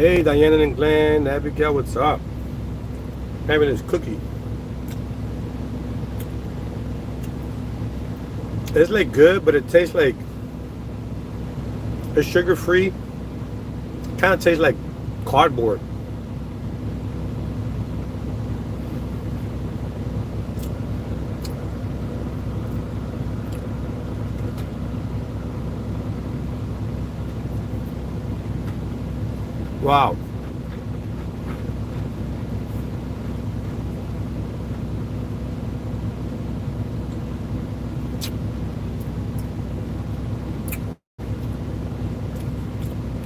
Hey, Diana and Glenn, Abigail, what's up? Having this cookie. It's like good, but it tastes like it's sugar free. Kind of tastes like cardboard. Wow.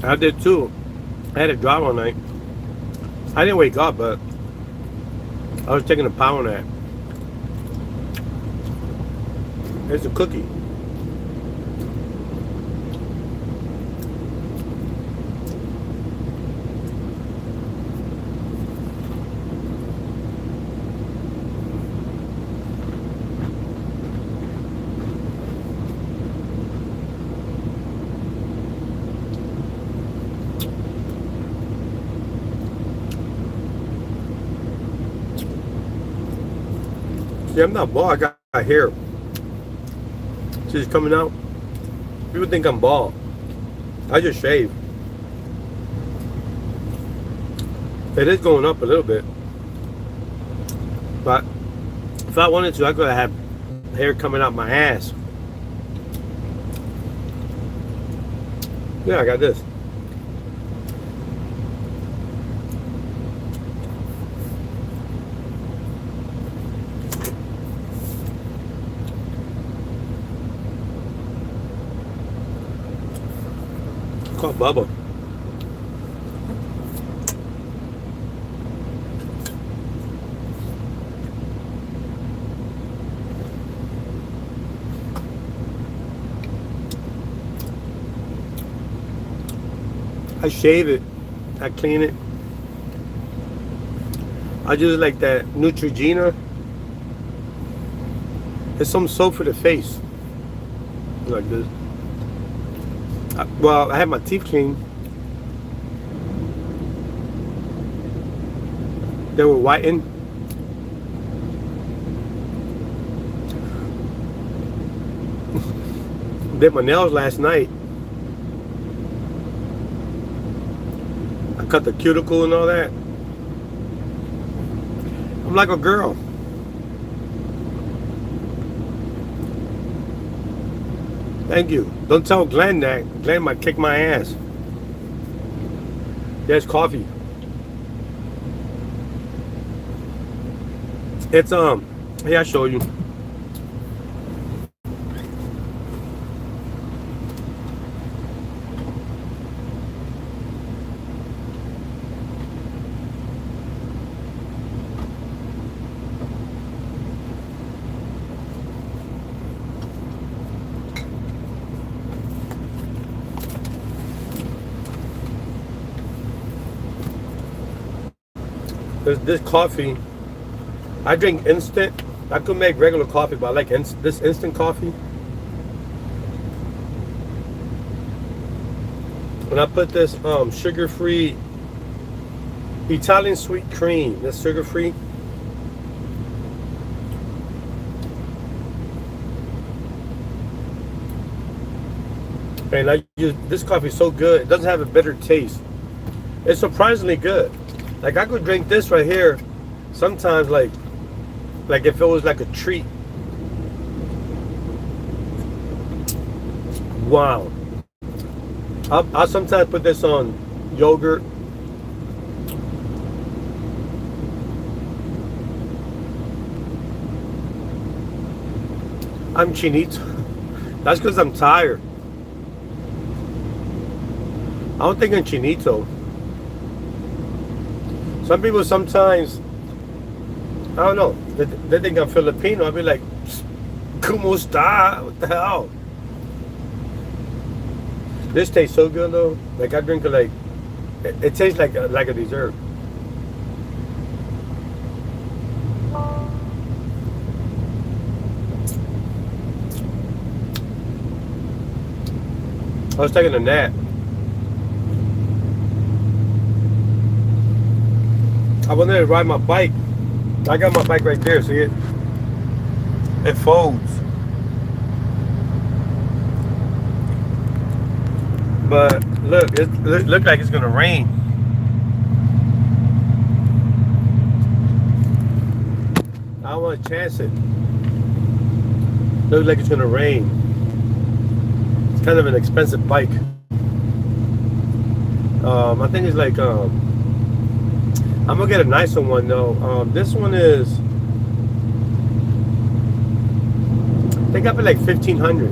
I did too. I had a drive all night. I didn't wake up, but I was taking a power nap. It's a cookie. See, I'm not bald. I got hair. See, it's coming out. People think I'm bald. I just shave. It is going up a little bit, but if I wanted to, I could have hair coming out my ass. Yeah, I got this. It's called Bubba. I shave it. I clean it. I use like that Neutrogena. It's some soap for the face. Like this. Well, I have my teeth clean. They were whitened. Did my nails last night. I cut the cuticle and all that. I'm like a girl. Thank you. Don't tell Glenn that. Glenn might kick my ass. There's coffee. It's here I show you. This coffee, I drink instant. I could make regular coffee, but I like this instant coffee. And I put this sugar-free Italian sweet cream. That's sugar-free. And I use this coffee is so good. It doesn't have a bitter taste. It's surprisingly good. Like I could drink this right here sometimes like if it was like a treat. Wow. I'll sometimes put this on yogurt. I'm chinito. That's because I'm tired. I don't think I'm chinito. Some people sometimes, I don't know, they think I'm Filipino. I'll be like, ¿Cómo está? What the hell? This tastes so good though. Like I drink it like, it tastes like a dessert. I was taking a nap. I wanted to ride my bike. I got my bike right there. See it? It folds. But look, it look like it's gonna rain. I don't want to chance it. Looks like it's gonna rain. It's kind of an expensive bike. I think it's like I'm gonna get a nicer one though. This one is, I think I paid like 1,500.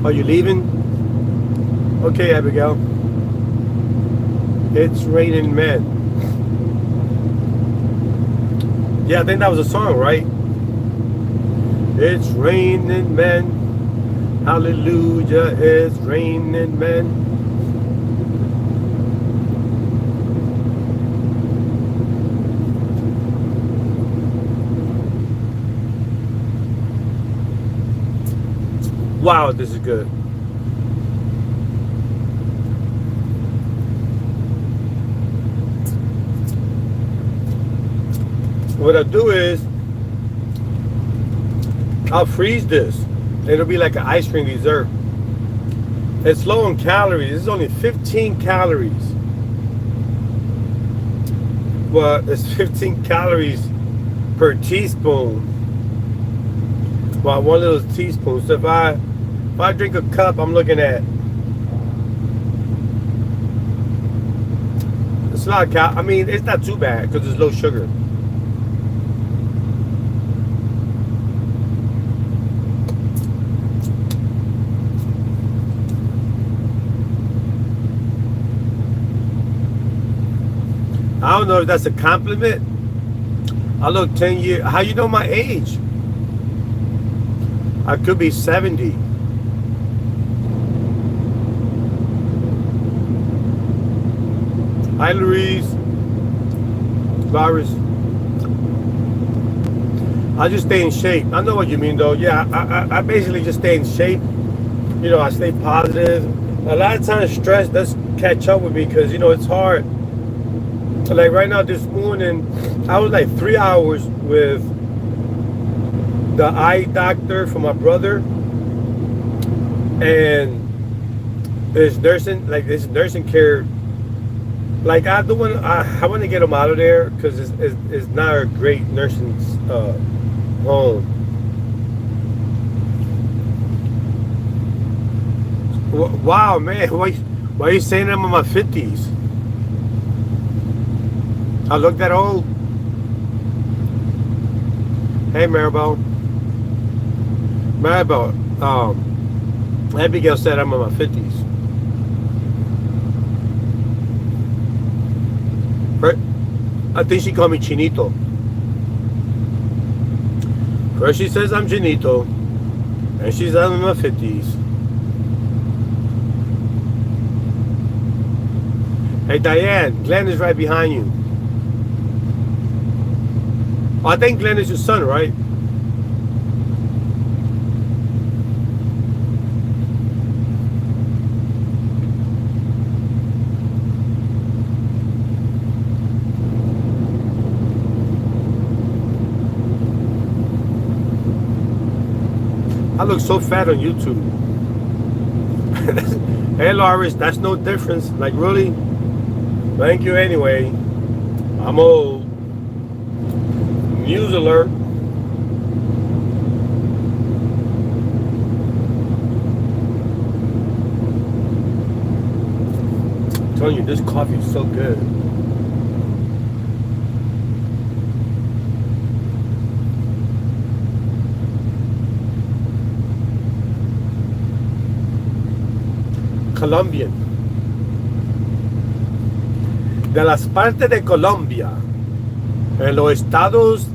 Are you leaving? Okay, Abigail. It's raining men. Yeah, I think that was a song, right? It's raining men. Hallelujah, it's raining men. Wow, this is good. What I'll do is I'll freeze this. It'll be like an ice cream dessert. It's low on calories. It's only 15 calories. But it's 15 calories per teaspoon. Well, one little teaspoon. So if I drink a cup, I'm looking at, it's a lot of I mean, it's not too bad because it's low sugar. I don't know if that's a compliment. I look 10 years. How you know my age? I could be 70. Hi, Louise. Virus. I just stay in shape. I know what you mean, though. Yeah, I basically just stay in shape. You know, I stay positive. A lot of times stress does catch up with me because, you know, it's hard. Like right now, this morning, I was like 3 hours with the eye doctor for my brother, and this nursing care. Like I want to get him out of there because it's not a great nursing home. Wow, man, why are you saying I'm in my 50s? I look that old. Hey, Maribel. Abigail said I'm in my 50s. I think she called me Chinito. First she says I'm Chinito, and she's I'm in my 50s. Hey, Diane, Glenn is right behind you. I think Glenn is your son, right? I look so fat on YouTube. Hey, Loris, that's no difference. Like, really? Thank you anyway. I'm old. News alert. I'm telling you, this coffee is so good. Colombian. De las partes de Colombia, en los estados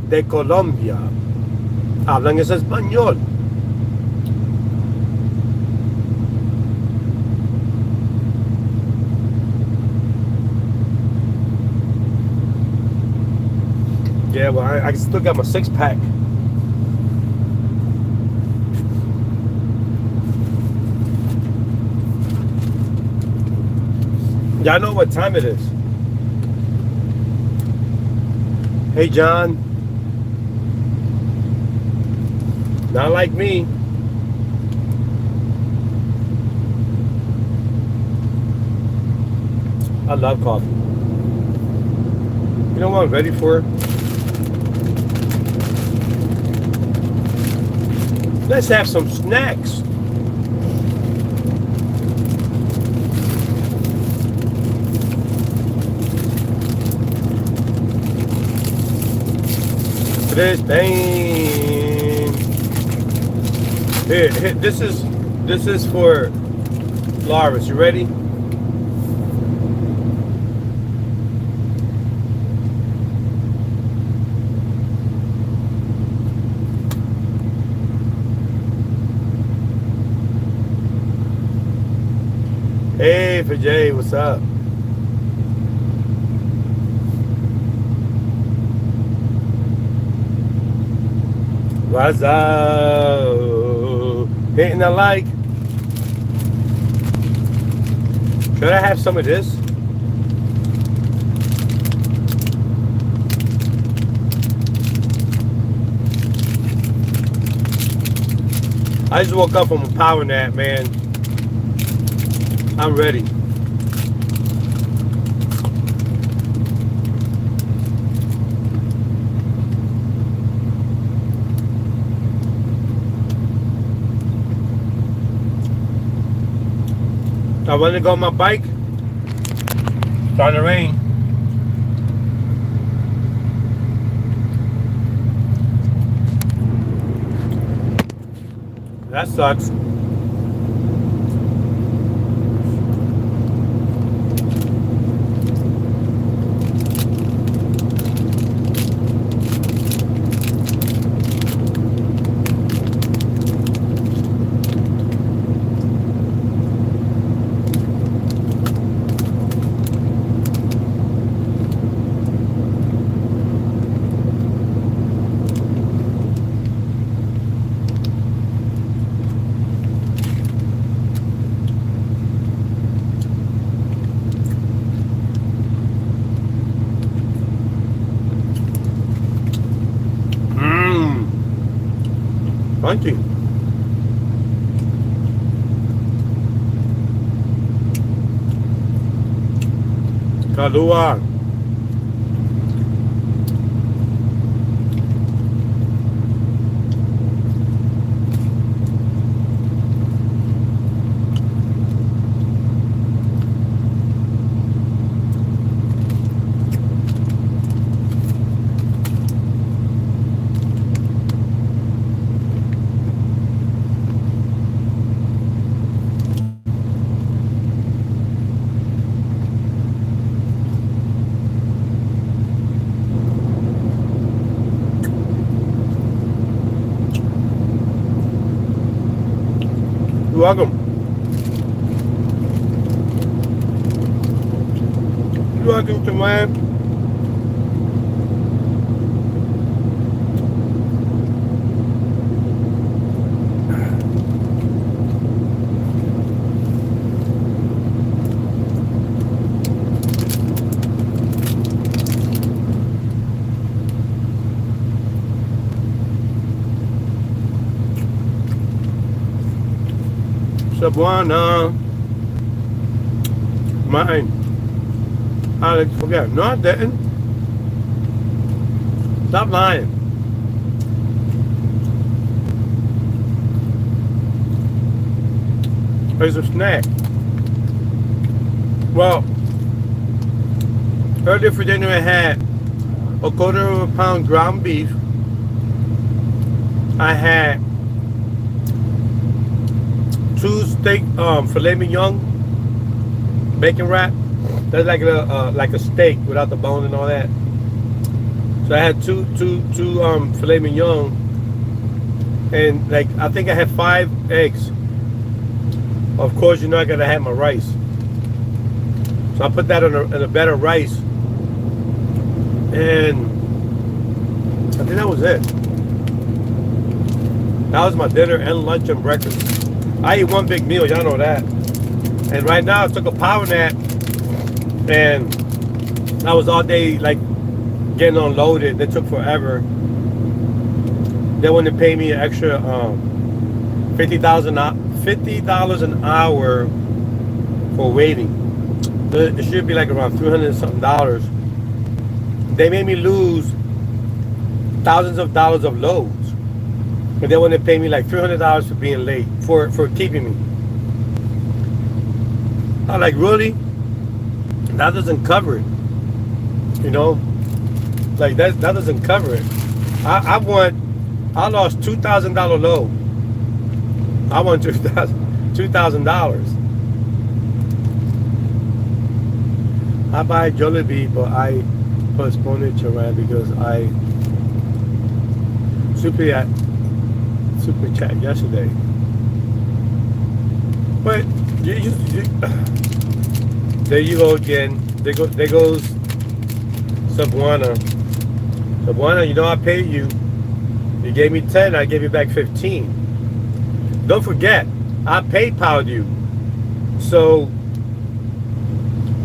de Colombia, hablan ese español. Yeah, well, I still got my 6-pack. Y'all know what time it is. Hey, John. Not like me. I love coffee. You know what I'm ready for? Let's have some snacks. This thing. Here, this is for Lawrence. You ready? Hey, for Jay, what's up? What's up? Hitting the like. Should I have some of this? I just woke up from a power nap, man. I'm ready. I want to go on my bike. Starting to rain. That sucks. Crunchy. Kalua. You're welcome. You're welcome to my Sabuana. Mine. Alex, forget. No, I didn't. Stop lying. There's a snack. Well, earlier for dinner I had a quarter of a pound ground beef. I had 2 steak filet mignon bacon wrap. That's like a steak without the bone and all that. So I had two filet mignon, and like I think I had 5 eggs. Of course, you know I gotta have my rice. So I put that in a bed of rice, and I think that was it. That was my dinner and lunch and breakfast. I eat one big meal, y'all know that. And right now I took a power nap, and I was all day like getting unloaded. They took forever. They want to pay me an extra $50 an hour for waiting. It should be like around $300 something. They made me lose thousands of dollars of loads, but they want to pay me like $300 for being late, for keeping me. I'm like, really? That doesn't cover it, you know? Like that doesn't cover it. I lost $2,000 load. I won $2,000. I buy Jollibee, but I postponed it to run because I super chat yesterday. But you there you go again. There goes Sabuana. Sabuana, you know I paid you. You gave me 10, I gave you back 15. Don't forget, I PayPal'd you. So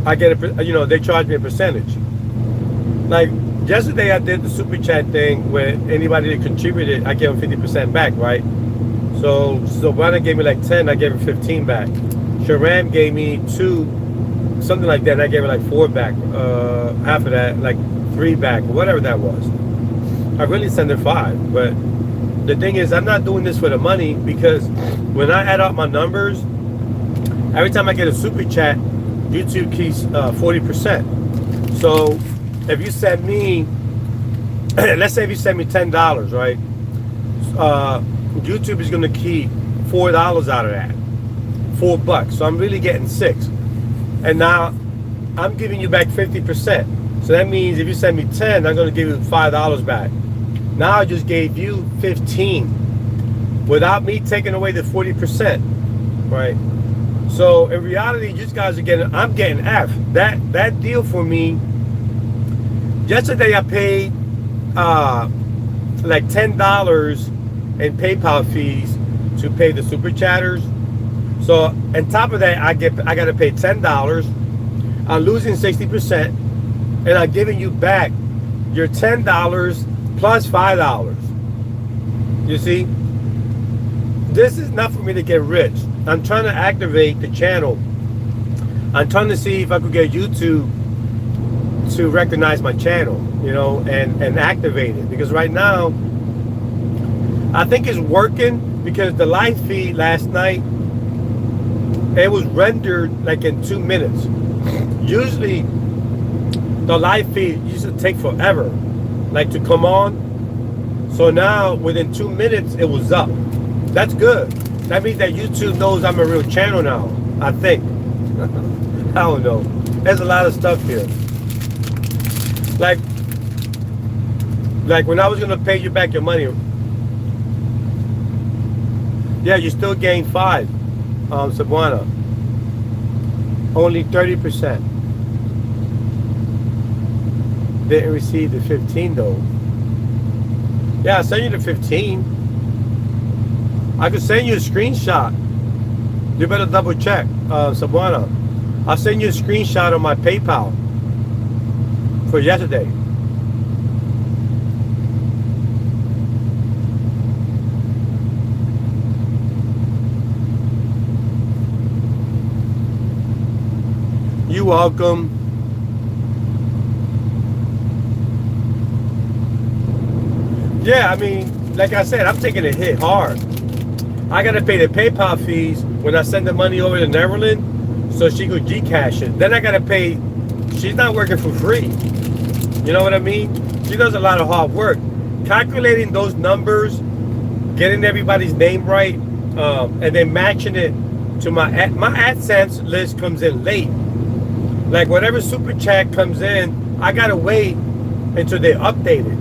I get they charge me a percentage. Like yesterday I did the super chat thing where anybody that contributed, I gave them 50% back, right? So Sabuana gave me like 10, I gave her 15 back. Sharam gave me 2, something like that, and I gave her like 4 back. Half of that, like 3 back, or whatever that was. I really sent her 5, but the thing is, I'm not doing this for the money, because when I add up my numbers, every time I get a super chat, YouTube keeps 40%. So if you send me, let's say if you send me $10, right? YouTube is going to keep $4 out of that, $4. So I'm really getting 6, and now I'm giving you back 50%. So that means if you send me 10, I'm going to give you $5 back. Now I just gave you 15 without me taking away the 40%, right? So in reality, you guys are getting, I'm getting F. That deal for me, yesterday I paid like $10 in PayPal fees to pay the super chatters. So on top of that, I got to pay $10. I'm losing 60%, and I'm giving you back your $10 plus $5. You see, this is not for me to get rich. I'm trying to activate the channel. I'm trying to see if I could get YouTube to recognize my channel, and activate it. Because right now, I think it's working, because the live feed last night, it was rendered like in 2 minutes. Usually, the live feed used to take forever, like to come on. So now, within 2 minutes, it was up. That's good. That means that YouTube knows I'm a real channel now, I think. I don't know. There's a lot of stuff here. Like when I was going to pay you back your money, yeah, you still gained 5, Sabuana. Only 30%. Didn't receive the 15 though. Yeah, I sent you the 15. I could send you a screenshot. You better double check, Sabuana. I'll send you a screenshot on my PayPal for yesterday. You're welcome. Yeah, I mean, like I said, I'm taking a hit hard. I gotta pay the PayPal fees when I send the money over to Neverland, so she could Gcash it. Then I gotta pay. She's not working for free. You know what I mean? She does a lot of hard work, calculating those numbers, getting everybody's name right, and then matching it to my AdSense list comes in late. Like whatever super chat comes in, I gotta wait until they update it.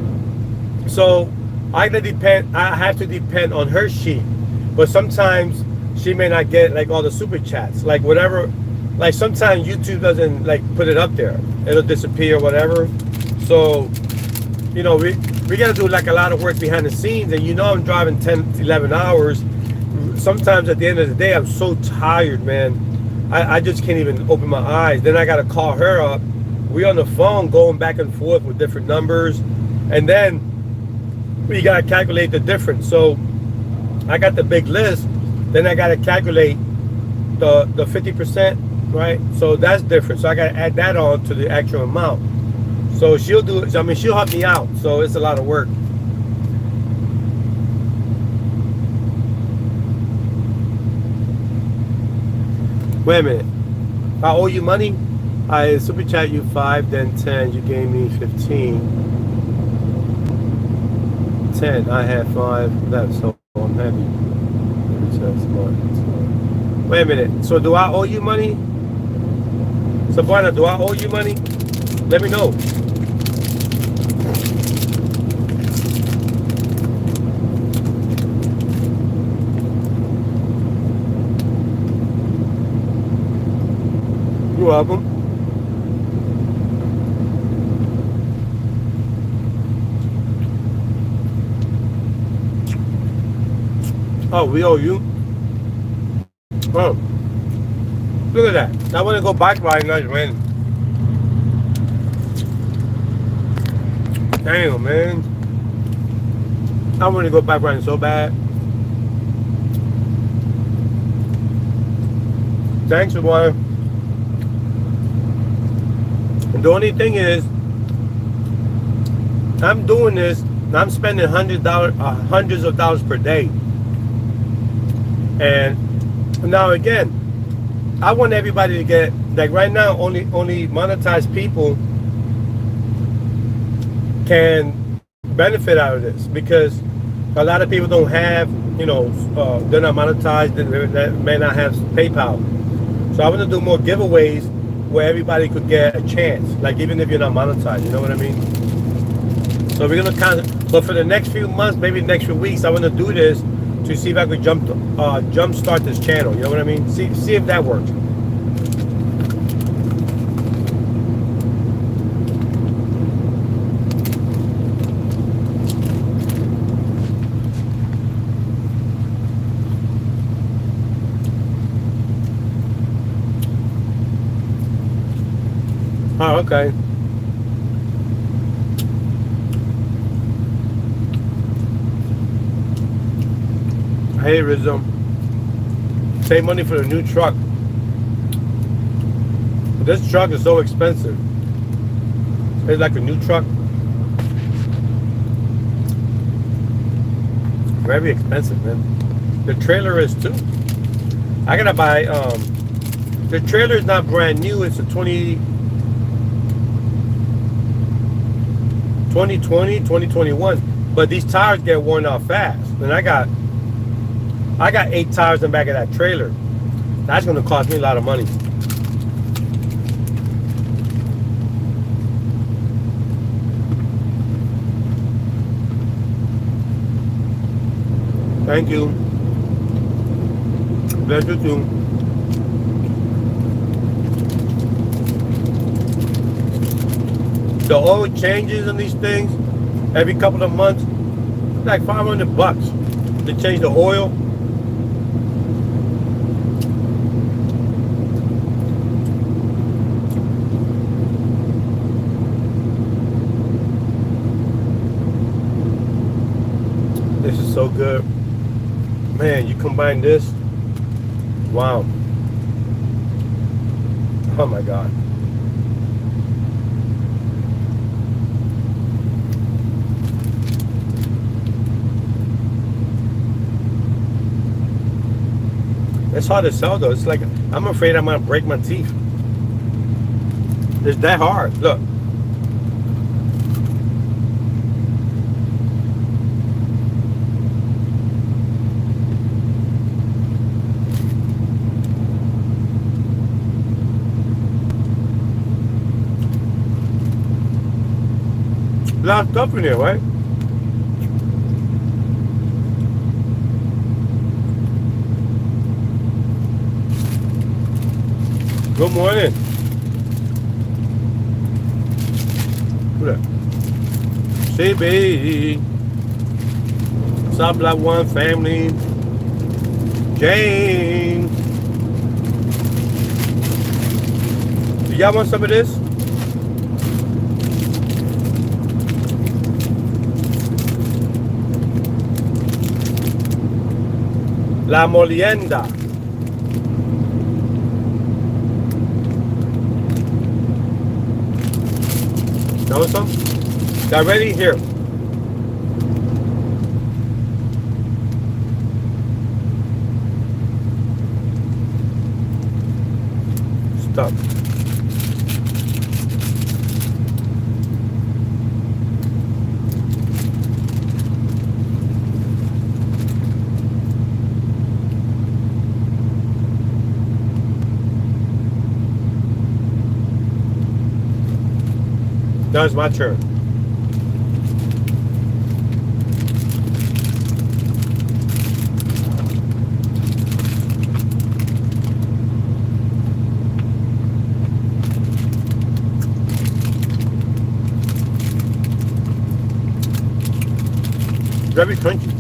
So I have to depend on her sheet. But sometimes she may not get like all the super chats, like whatever. Like sometimes YouTube doesn't like put it up there; it'll disappear, or whatever. So, we gotta do like a lot of work behind the scenes, and I'm driving 10, 11 hours. Sometimes at the end of the day, I'm so tired, man. I just can't even open my eyes. Then I gotta call her up we on the phone going back and forth with different numbers, and then we gotta calculate the difference. So I got the big list, then I gotta calculate the 50%, right? So that's different. So I gotta add that on to the actual amount. So she'll do it. I mean, she'll help me out. So it's a lot of work. Wait a minute. I owe you money? I super chat you 5, then 10. You gave me 15. 10. I had 5 left, so I'm happy. Wait a minute. So do I owe you money? Sabrina, do I owe you money? Let me know. You're welcome. Oh, we owe you? Oh. Look at that. I want to go bike riding. Nice rain. Damn, man. I want to go bike riding so bad. Thanks, everyone. And the only thing is, I'm doing this, and I'm spending hundreds of dollars per day. And now again, I want everybody to get, like right now, only monetized people can benefit out of this, because a lot of people don't have, you know, they're not monetized, they may not have PayPal. So I want to do more giveaways where everybody could get a chance, like even if you're not monetized, you know what I mean? So we're gonna kind of, but for the next few months, maybe the next few weeks, I want to do this to see if I could jump start this channel. You know what I mean? See if that works. Oh, okay. Hey, Rizzo. Save money for the new truck. This truck is so expensive. It's like a new truck. Very expensive, man. The trailer is too. I gotta buy, the trailer is not brand new. It's a 2020, 2021. But these tires get worn out fast. And I got 8 tires in the back of that trailer. That's going to cost me a lot of money. Thank you. Bless you too. The oil changes on these things every couple of months. It's like $500 to change the oil. This is so good. Man, you combine this. Wow. Oh my God. It's hard to sell though. It's like, I'm afraid I'm gonna break my teeth. It's that hard. Look. A lot of stuff in here, right? Good morning. Who that? CB. What's up, Black One family? Jane. Do y'all want some of this? La Molienda. That was some? Got ready? Here. Stop. Now it's my turn. Very crunchy.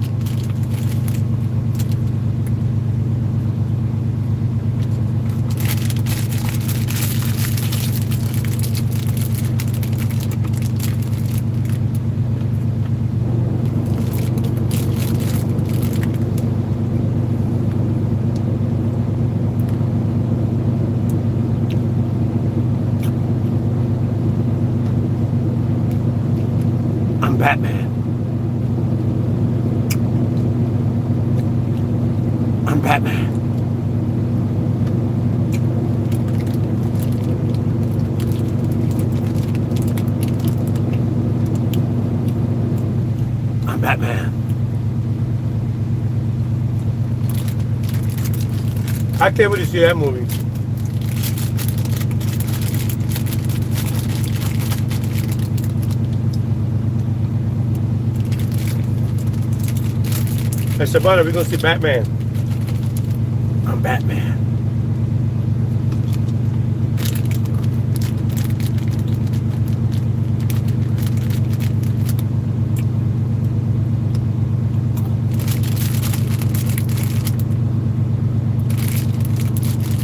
I'm Batman. I'm Batman. I'm Batman. I can't wait to see that movie. I said, brother, we're going to see Batman. I'm Batman.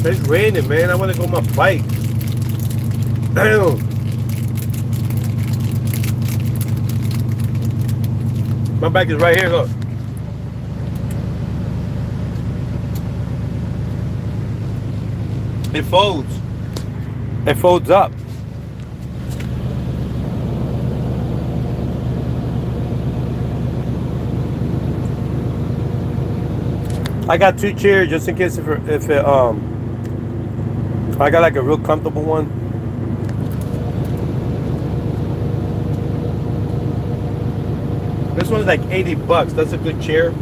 It's raining, man. I want to go on my bike. Damn. My bike is right here, look. It folds. It folds up. I got 2 chairs just in case if it I got like a real comfortable one. This one's like $80. That's a good chair.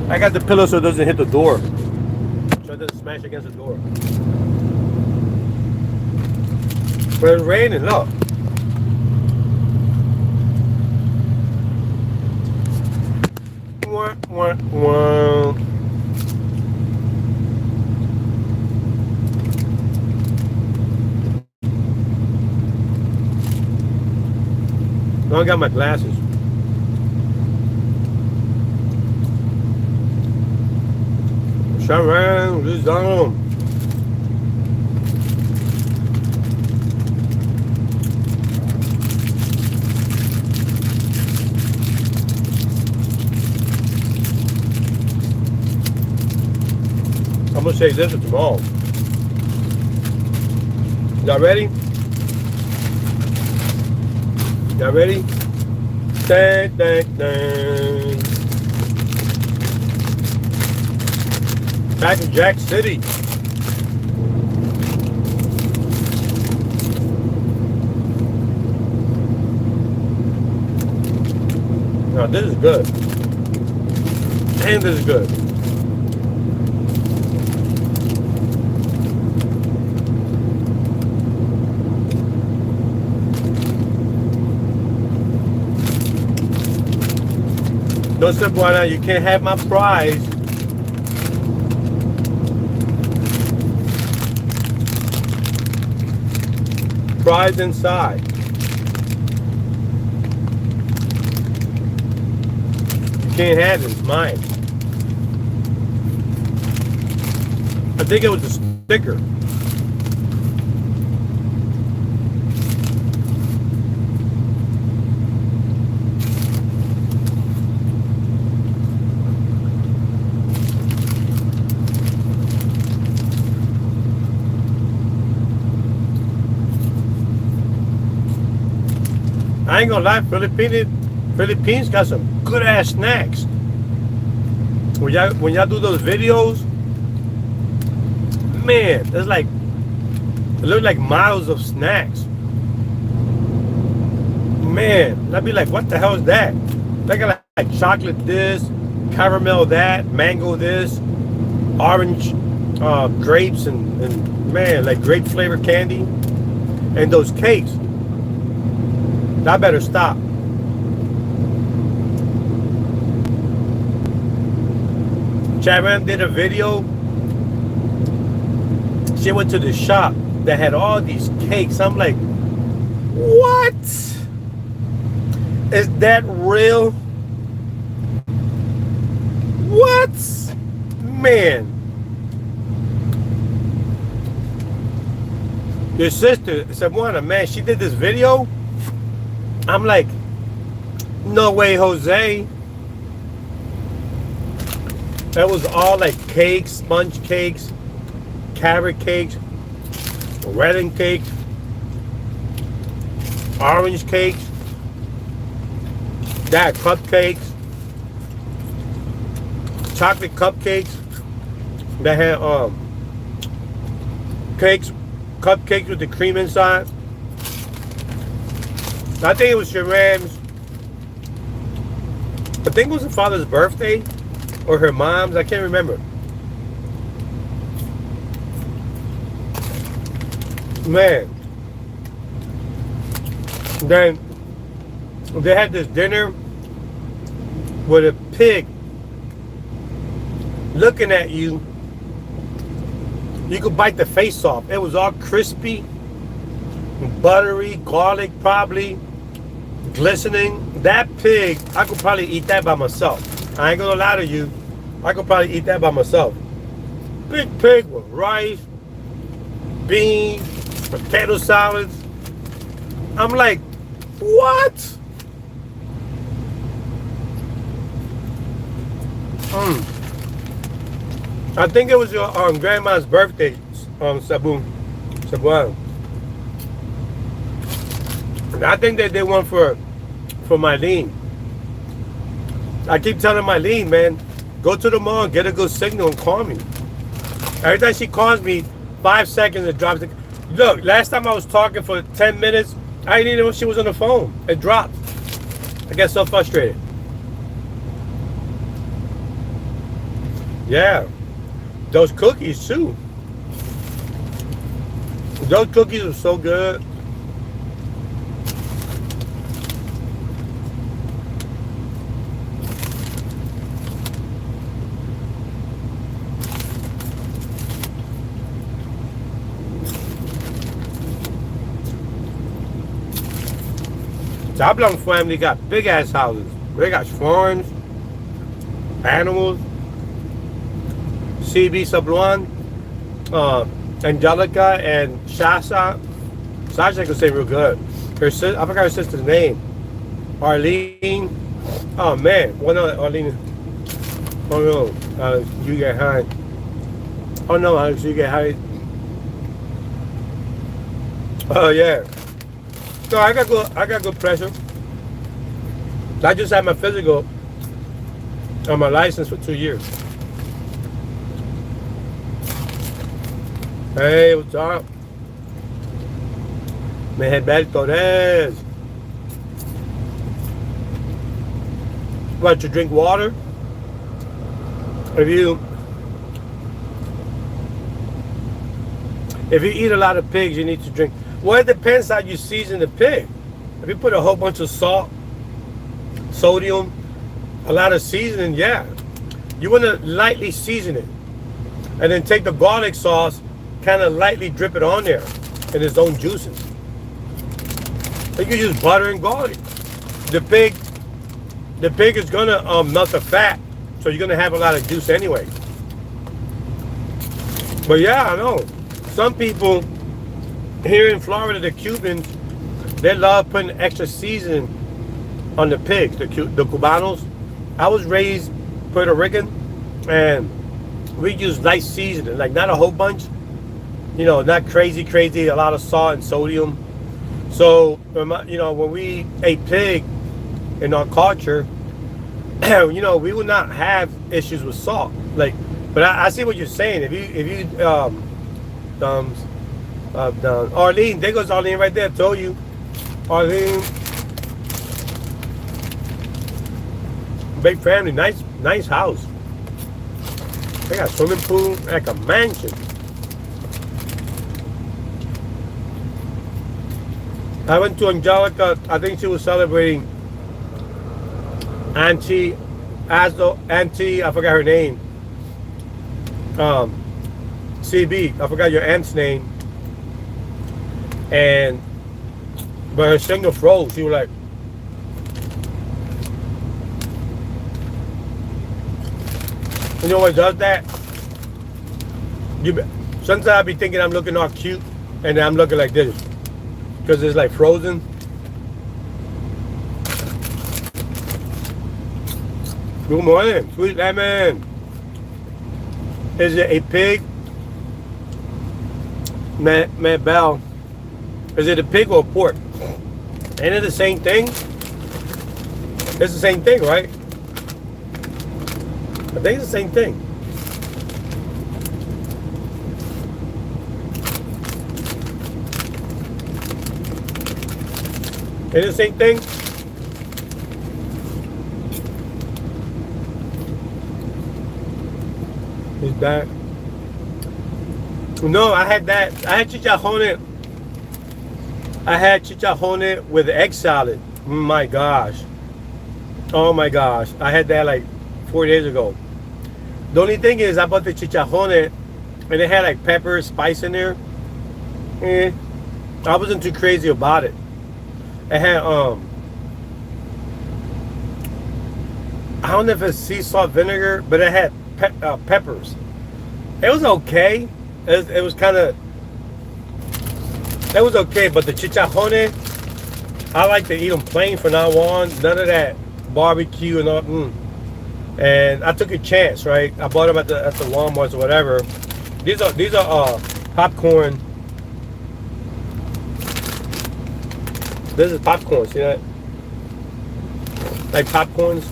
I got the pillow so it doesn't hit the door. So it doesn't smash against the door. But it's raining, look. Wah, wah, wah. No, I got my glasses. Sharon, this on. I'm gonna say this is tomorrow. Y'all ready? Y'all ready? Dang, dang, dang. Back in Jack City. Now this is good. And this is good. Don't say, boy, you can't have my fries. Fries inside. You can't have it, it's mine. I think it was a sticker. I ain't gonna lie, Philippines got some good ass snacks. When y'all do those videos, man, there's like, it looks like miles of snacks. Man, I'd be like, what the hell is that? They got like chocolate this, caramel that, mango this, orange grapes, and man, like grape flavored candy. And those cakes. I better stop. Sharon did a video. She went to the shop that had all these cakes. I'm like, what? Is that real? What? Man. Your sister, Sabuana, man, she did this video. I'm like, no way, Jose. That was all like cakes, sponge cakes, carrot cakes, wedding cakes, orange cakes, that cupcakes, chocolate cupcakes that had cupcakes with the cream inside. I think it was Sharon's. I think it was her father's birthday or her mom's. I can't remember. Man. Then they had this dinner with a pig looking at you. You could bite the face off. It was all crispy, buttery, garlic probably, glistening. That pig, I could probably eat that by myself. I ain't gonna lie to you. I could probably eat that by myself. Big pig with rice, beans, potato salads. I'm like, what? I think it was your grandma's birthday, Sabuan. And I think they did one for Mylene. I keep telling Mylene, man, go to the mall and get a good signal and call me. Every time she calls me, 5 seconds it drops. Look, last time I was talking for 10 minutes, I didn't even know she was on the phone. It dropped. I get so frustrated. Yeah. Those cookies too. Those cookies are so good. Sablon family got big ass houses. They got farms, animals. CB Sabluan, Angelica, and Shasha. Sasha can say real good. Her sister, I forgot her sister's name. Arlene. Oh man, well no, Arlene. Oh no, you get high. Oh no, Alex, you get high. Oh yeah. So I got good pressure. I just had my physical on my license for 2 years. Hey, what's up? Me Gilberto Torres. What, to drink water? If you eat a lot of pigs, you need to drink. Well, it depends how you season the pig. If you put a whole bunch of salt, sodium, a lot of seasoning, yeah. You want to lightly season it. And then take the garlic sauce, kind of lightly drip it on there in its own juices. You can use butter and garlic. The pig is gonna melt the fat, so you're gonna have a lot of juice anyway. But yeah, I know some people here in Florida, the Cubans, they love putting extra seasoning on the pigs. The Cubanos. I was raised Puerto Rican, and we use light seasoning, like not a whole bunch. You know, not crazy, a lot of salt and sodium. So you know, when we ate pig in our culture, you know, we would not have issues with salt. Like, but I see what you're saying. If you Arlene, there goes Arlene right there. I told you, Arlene, big family, nice house. They got a swimming pool, like a mansion. I went to Angelica. I think she was celebrating Auntie, I forgot her name. CB, I forgot your aunt's name. But her signal froze. She was like, you know what does that? Sometimes I be thinking I'm looking all cute, and then I'm looking like this because it's like frozen. Good morning, sweet lemon. Is it a pig? Matt Bell. Is it a pig or a pork? Ain't it the same thing? It's the same thing, right? I think it's the same thing. Ain't it the same thing? Is that? No, I had that. I had chicharrón. I had chicharrón with egg salad. My gosh. Oh my gosh. I had that like 4 days ago. The only thing is I bought the chicharrón and it had like pepper, spice in there. I wasn't too crazy about it. It had I don't know if it's sea salt vinegar, but it had peppers. It was okay. It was kind of. It was okay, but the chicharrón, I like to eat them plain from now on. None of that barbecue and all. And I took a chance, right? I bought them at the Walmarts or whatever. These are popcorn. This is popcorn. See that? Like popcorns.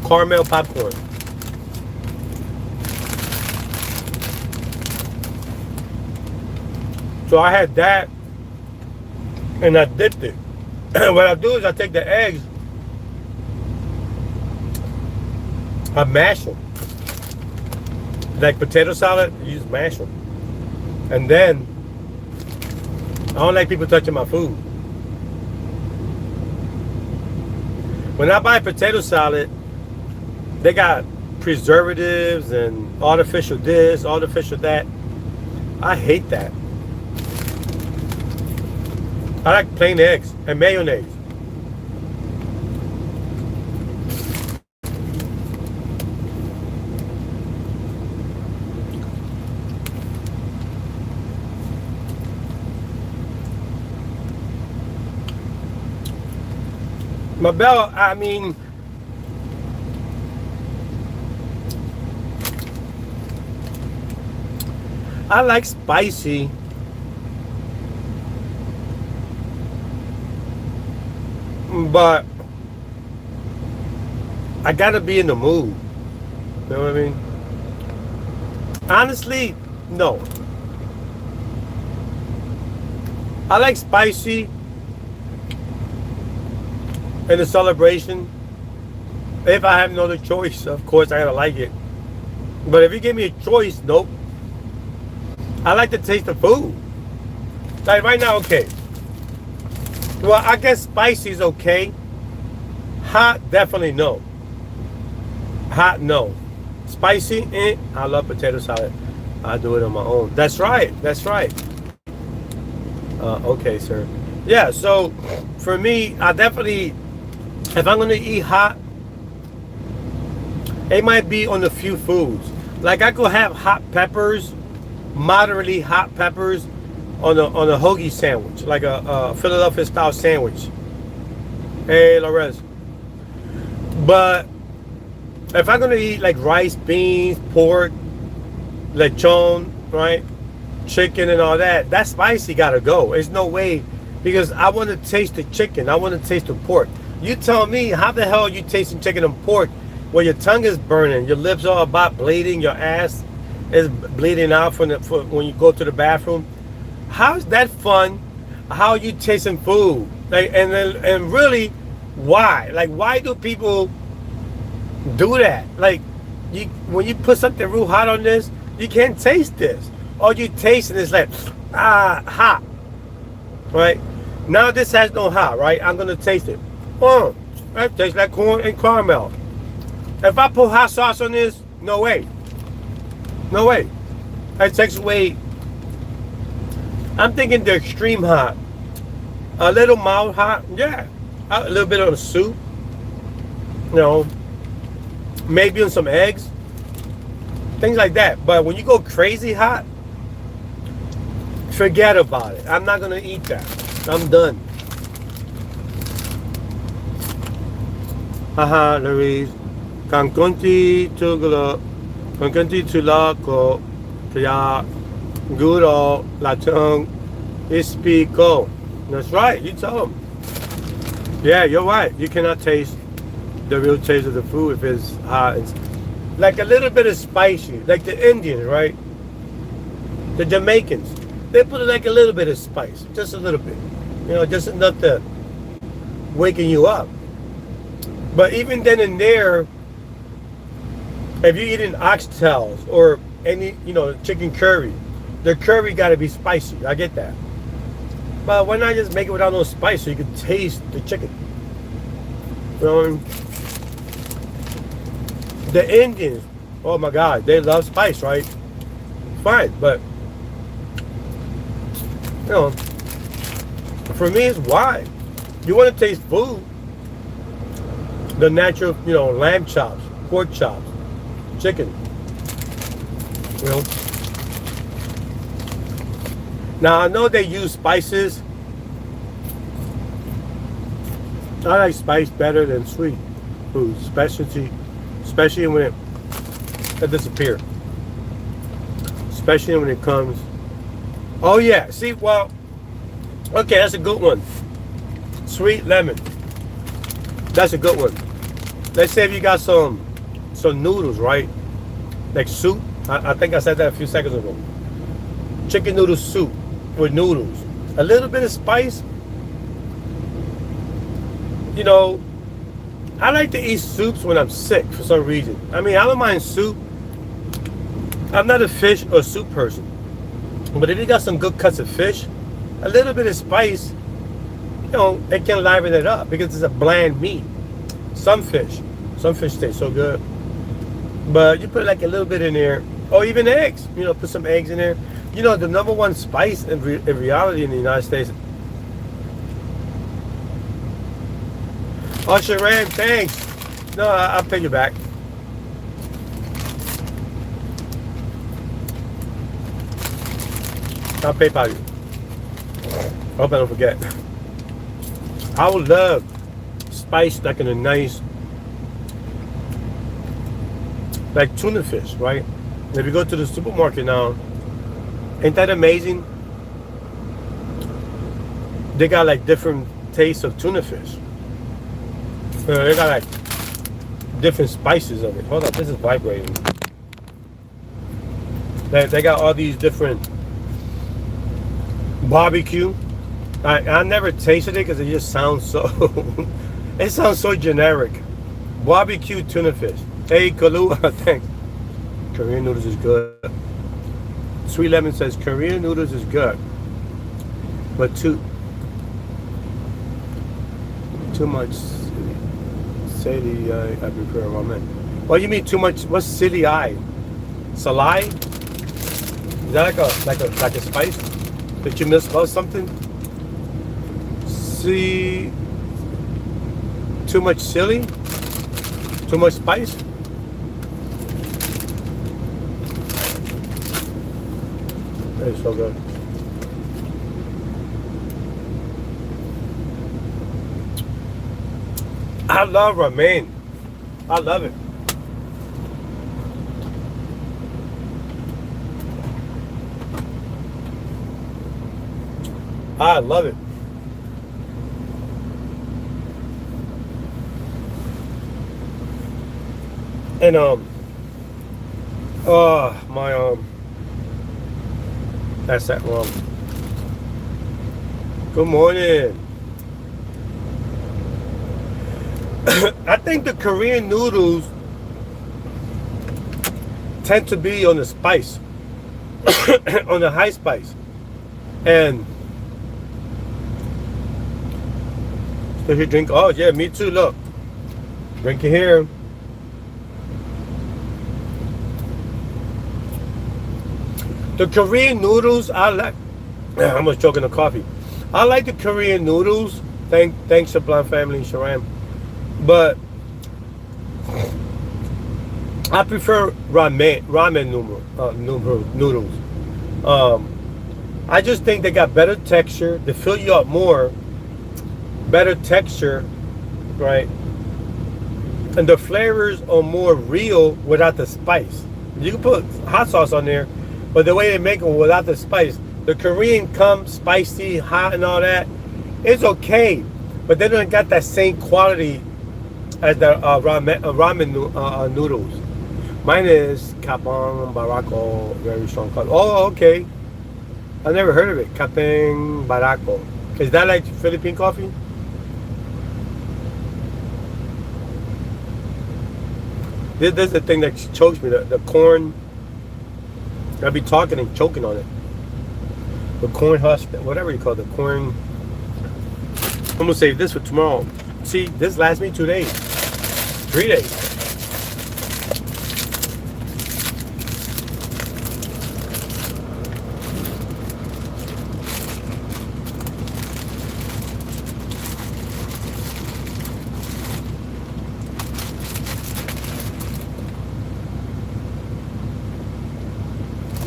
Caramel popcorn. So I had that and I dipped it. What I do is I take the eggs, I mash them. Like potato salad, you just mash them. And then, I don't like people touching my food. When I buy potato salad, they got preservatives and artificial this, artificial that. I hate that. I like plain eggs and mayonnaise. Mabel, I mean, I like spicy. But I gotta be in the mood. You know what I mean? Honestly, no. I like spicy in the celebration. If I have no other choice, of course I gotta like it. But if you give me a choice, nope. I like to taste the food. Like right now, okay. Well, I guess spicy is okay. Hot, definitely no. Hot, no. Spicy, I love potato salad. I do it on my own. That's right. That's right. Okay, sir. Yeah, so for me, I definitely, if I'm going to eat hot, it might be on a few foods. Like I could have hot peppers, moderately hot peppers, on a hoagie sandwich, like a Philadelphia style sandwich. Hey, Lorez. But if I'm gonna eat like rice, beans, pork, lechon, right, chicken and all that, that spicy gotta go. There's no way because I want to taste the chicken. I want to taste the pork. You tell me, how the hell are you tasting chicken and pork where your tongue is burning, your lips are about bleeding, your ass is bleeding out when you go to the bathroom? How's that fun? How are you tasting food? Like, and really, why? Like, why do people do that? Like, when you put something real hot on this, you can't taste this. All you taste and it's like, hot. Right? Now this has no hot, right? I'm gonna taste it. That tastes like corn and caramel. If I put hot sauce on this, no way. No way. That takes away. I'm thinking the extreme hot. A little mild hot, yeah. A little bit of the soup. You know, maybe on some eggs. Things like that. But when you go crazy hot, forget about it. I'm not gonna eat that. I'm done. Haha, Louise. Kankunti tugula. Kankunti tulako. Kaya guro latong ispiko. That's right. You tell them. Yeah, you're right. You cannot taste the real taste of the food if it's hot. It's like a little bit of spicy. Like the Indians, right? The Jamaicans. They put like a little bit of spice. Just a little bit. You know, just enough to waking you up. But even then and there, if you're eating oxtails or any, you know, chicken curry, the curry got to be spicy. I get that. But why not just make it without no spice so you can taste the chicken? You know what I mean? The Indians, oh my God, they love spice, right? Fine, but you know, for me, it's why. You want to taste food, the natural, you know, lamb chops, pork chops, chicken. You know. Now I know they use spices. I like spice better than sweet food, especially when it disappears. Especially when it comes. Oh yeah, see, well, okay, that's a good one. Sweet lemon. That's a good one. Let's say if you got some noodles, right? Like soup. I think I said that a few seconds ago. Chicken noodle soup with noodles. A little bit of spice. You know, I like to eat soups when I'm sick for some reason. I mean, I don't mind soup. I'm not a fish or soup person. But if you got some good cuts of fish, a little bit of spice, you know, it can liven it up because it's a bland meat. Some fish taste so good. But you put like a little bit in there, or even eggs. You know, put some eggs in there. You know, the number one spice in reality in the United States. Oh, Sharon, thanks. No, I'll pay you back. I'll PayPal you. I hope I don't forget. I would love spice like in a nice, like tuna fish, right? If you go to the supermarket now, ain't that amazing? They got like different tastes of tuna fish. They got like different spices of it. Hold up, this is vibrating. They got all these different barbecue. I never tasted it because it just sounds so it sounds so generic. Barbecue tuna fish. Hey Kalua, thanks. Korean noodles is good. Sweet Lemon says Korean noodles is good, but too much silly. I prefer ramen. What you mean too much? What's silly eye? Salai? Is that like a spice? Did you misspell something? See, too much silly? Too much spice? That is so good. I love ramen. I love it. I love it. And my that's that wrong. Good morning. I think the Korean noodles tend to be on the spice, on the high spice, and so you drink. Oh yeah, me too. Look, drink it here. The Korean noodles, I like. I'm just choking the coffee. I like the Korean noodles. Thanks to Blunt Family and Sharam, but I prefer ramen noodles. I just think they got better texture. They fill you up more. Better texture, right? And the flavors are more real without the spice. You can put hot sauce on there, but the way they make them without the spice, the Korean comes spicy, hot, and all that. It's okay, but they don't got that same quality as the ramen noodles. Mine is Kapang Barako, very strong coffee. Oh, okay. I never heard of it. Kapang Barako. Is that like Philippine coffee? This is the thing that chokes me. The corn. I'll be talking and choking on it. The corn husk, whatever you call it, the corn. I'm gonna save this for tomorrow. See, this lasts me 2 days, 3 days.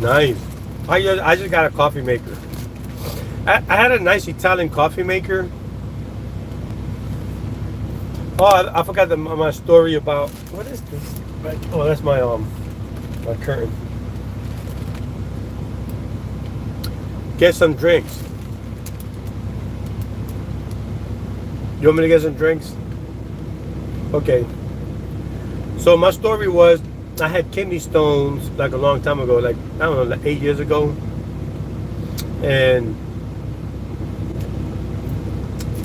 Nice. I just got a coffee maker. I had a nice Italian coffee maker. Oh, I forgot my story about what is this? Oh, that's my curtain. Get some drinks. You want me to get some drinks? Okay. So my story was I had kidney stones like a long time ago, like I don't know, like 8 years ago, and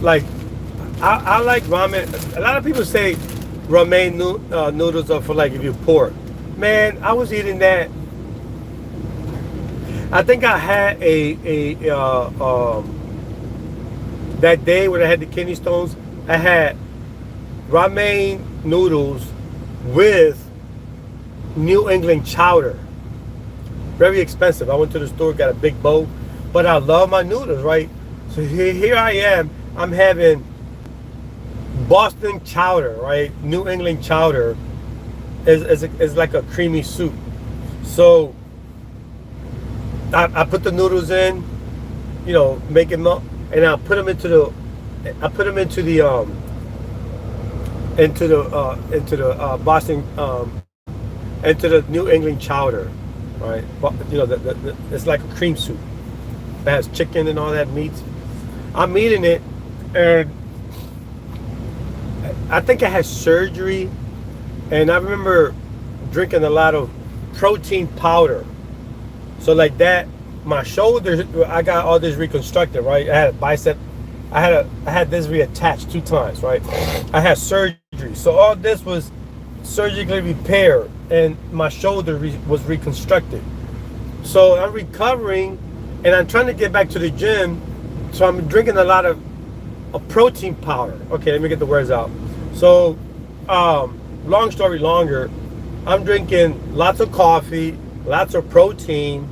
like I like ramen. A lot of people say ramen noodles are for like if you're poor. Man, I was eating that. I think I had that day when I had the kidney stones. I had ramen noodles with New England chowder. Very expensive. I went to the store, got a big bowl, but I love my noodles, right? So here I am. I'm having Boston chowder, right? New England chowder is like a creamy soup. So I put the noodles in, you know, make them up, and I put them into the Boston into the New England chowder, right? You know, it's like a cream soup that has chicken and all that meat. I'm eating it, and I think I had surgery, and I remember drinking a lot of protein powder. So like that, my shoulders, I got all this reconstructed, right? I had a bicep, I had this reattached 2 times, right? I had surgery, so all this was surgically repaired, and my shoulder was reconstructed. So I'm recovering, and I'm trying to get back to the gym. So I'm drinking a lot of protein powder. Okay, let me get the words out. So, long story longer, I'm drinking lots of coffee, lots of protein,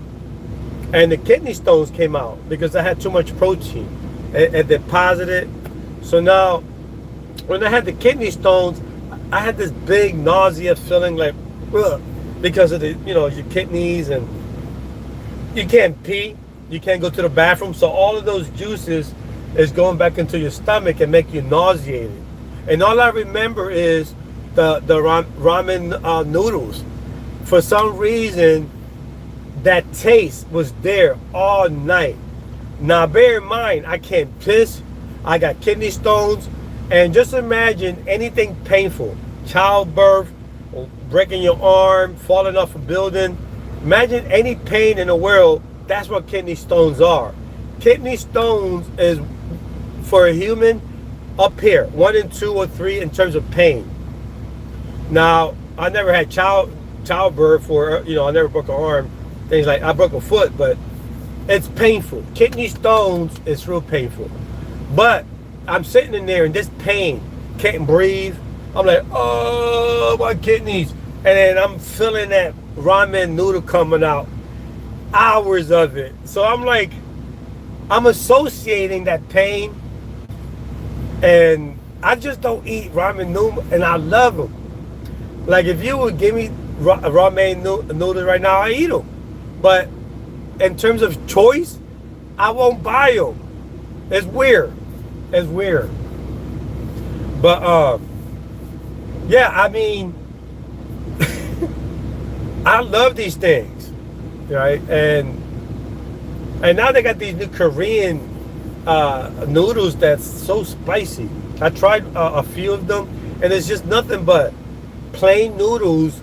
and the kidney stones came out because I had too much protein. It deposited. So now, when I had the kidney stones, I had this big nausea feeling, like, ugh, because of the, you know, your kidneys, and you can't pee, you can't go to the bathroom. So all of those juices is going back into your stomach and make you nauseated. And all I remember is the ramen noodles. For some reason, that taste was there all night. Now bear in mind, I can't piss, I got kidney stones, and just imagine anything painful, childbirth, breaking your arm, falling off a building. Imagine any pain in the world. That's what kidney stones are. Kidney stones is for a human up here, 1 and 2 or 3 in terms of pain. Now, I never had childbirth, or I never broke an arm, things like I broke a foot, but it's painful. Kidney stones is real painful. But I'm sitting in there in this pain, can't breathe. I'm like, oh, my kidneys. And then I'm feeling that ramen noodle coming out, hours of it. So I'm like, I'm associating that pain, and I just don't eat ramen noodles, and I love them. Like, if you would give me ramen noodles right now, I eat them. But in terms of choice, I won't buy them. It's weird. It's weird. But yeah, I mean, I love these things, right? And now they got these new Korean noodles that's so spicy. I tried a few of them, and it's just nothing but plain noodles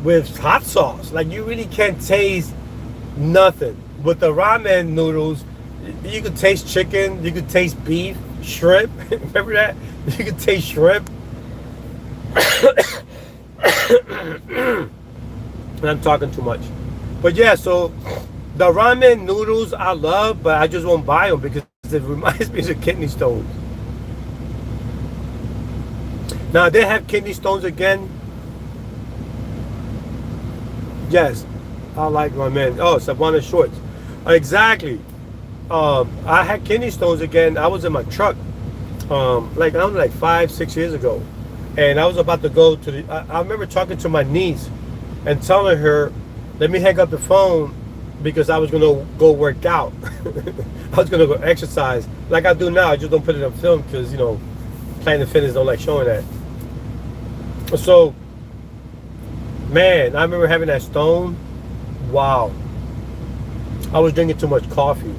with hot sauce. Like, you really can't taste nothing. With the ramen noodles, you could taste chicken, you could taste beef, shrimp. Remember that? You could taste shrimp. And I'm talking too much. But yeah, so the ramen noodles I love, but I just won't buy them because it reminds me of kidney stones. Now, they have kidney stones again. Yes, I like ramen. Oh, Savannah Shorts. Exactly. I had kidney stones again. I was in my truck, like 5-6 years ago, and I was about to go to the. I remember talking to my niece and telling her, "Let me hang up the phone," because I was gonna go work out. I was gonna go exercise like I do now. I just don't put it on film because Planet Fitness don't like showing that. So, man, I remember having that stone. Wow. I was drinking too much coffee.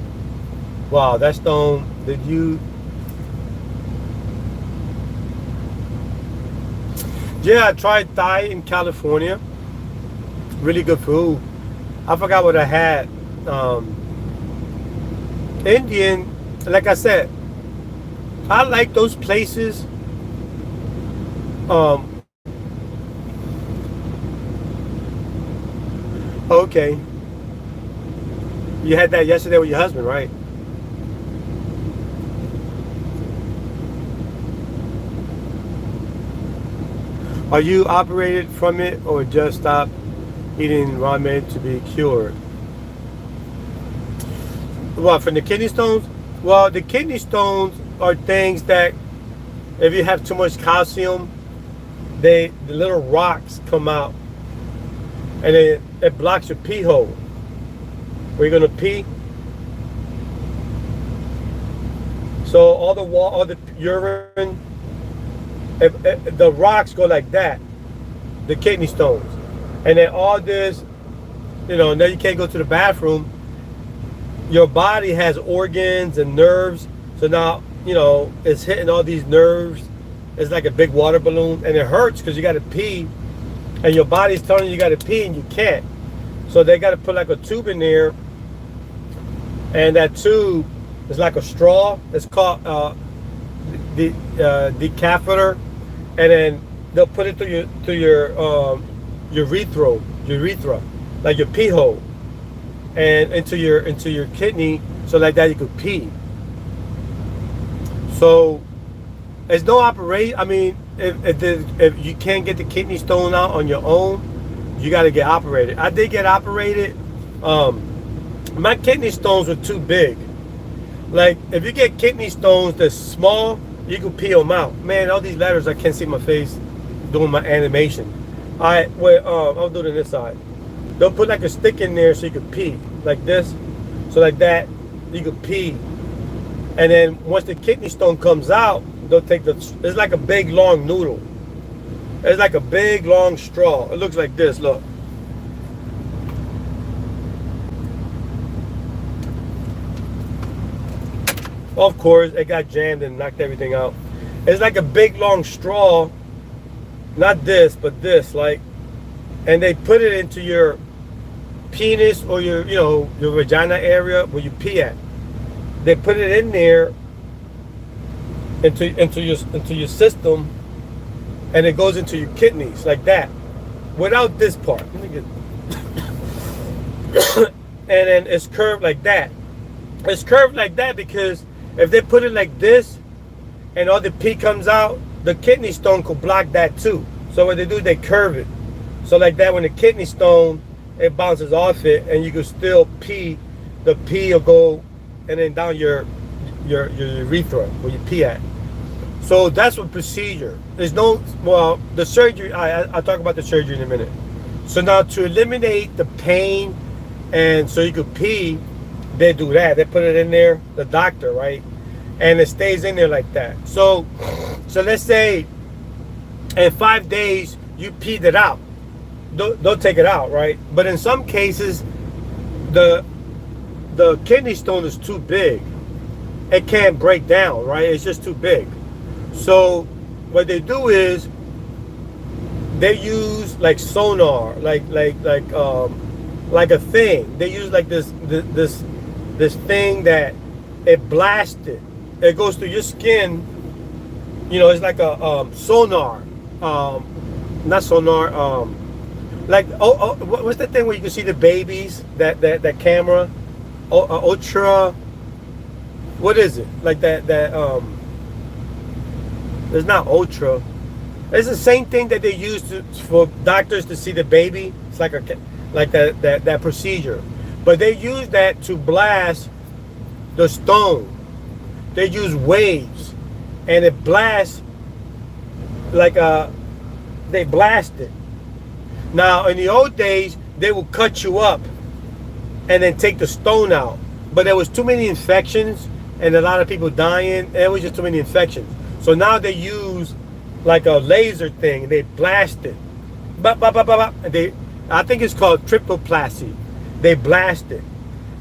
Wow, that stone, did you... Yeah, I tried Thai in California. Really good food. I forgot what I had. Indian, like I said, I like those places. Okay. You had that yesterday with your husband, right? Are you operated from it or just stopped eating ramen to be cured? Well, from the kidney stones? Well, the kidney stones are things that if you have too much calcium, the little rocks come out, and it blocks your pee hole. Where you're gonna pee. So all the urine, the rocks go like that, the kidney stones, and then all this, now you can't go to the bathroom. Your body has organs and nerves, so now it's hitting all these nerves. It's like a big water balloon, and it hurts because you got to pee, and your body's telling you got to pee and you can't. So they got to put like a tube in there, and that tube is like a straw. It's called the catheter, and then they'll put it through your urethra, like your pee hole, and into your kidney, so like that you could pee. So it's no operation. I mean, if you can't get the kidney stone out on your own, you got to get operated. I did get operated. My kidney stones were too big. Like, if you get kidney stones that's small, you can peel them out. Man, all these letters, I can't see my face doing my animation. I'll do it on this side. They'll put like a stick in there so you can pee, like this. So like that, you can pee. And then once the kidney stone comes out, they'll take it's like a big long noodle. It's like a big long straw. It looks like this, look. Of course, it got jammed and knocked everything out. It's like a big long straw, not this, but this, like, and they put it into your penis or your, your vagina area where you pee at. They put it in there into your system, and it goes into your kidneys like that, without this part. Let me get. And then it's curved like that. It's curved like that because if they put it like this, and all the pee comes out, the kidney stone could block that too. So what they do, they curve it. So like that, when the kidney stone, it bounces off it, and you can still pee. The pee will go, and then down your urethra where you pee at. So that's what procedure. There's no, well, the surgery, I'll talk about the surgery in a minute. So now to eliminate the pain and so you could pee, they do that. They put it in there, the doctor, right? And it stays in there like that. So let's say in 5 days you peed it out. Don't take it out, right? But in some cases, the kidney stone is too big. It can't break down, right? It's just too big. So what they do is they use like sonar, like a thing. They use like this thing that it blasts it. It goes through your skin. It's like a sonar. Not sonar. Like what's that thing where you can see the babies? That camera. Ultra. What is it? Like that. It's not ultra. It's the same thing that they use for doctors to see the baby. It's like that procedure, but they use that to blast the stone. They use waves, and it blasts like they blast it. Now in the old days, they would cut you up and then take the stone out, but there was too many infections and a lot of people dying, and it was just too many infections. So now they use like a laser thing, and they blast it. And I think it's called tripoplasty. They blast it,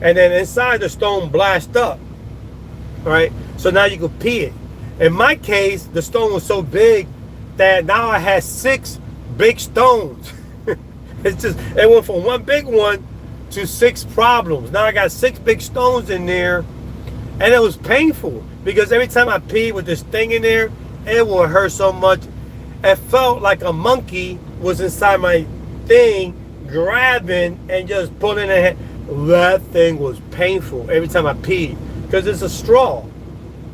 and then inside the stone blast up. All right. So now you can pee it. In my case, the stone was so big that now I had 6 big stones. It went from one big one to 6 problems. Now I got 6 big stones in there, and it was painful because every time I peed with this thing in there, it would hurt so much. It felt like a monkey was inside my thing, grabbing and just pulling it. That thing was painful every time I peed because it's a straw,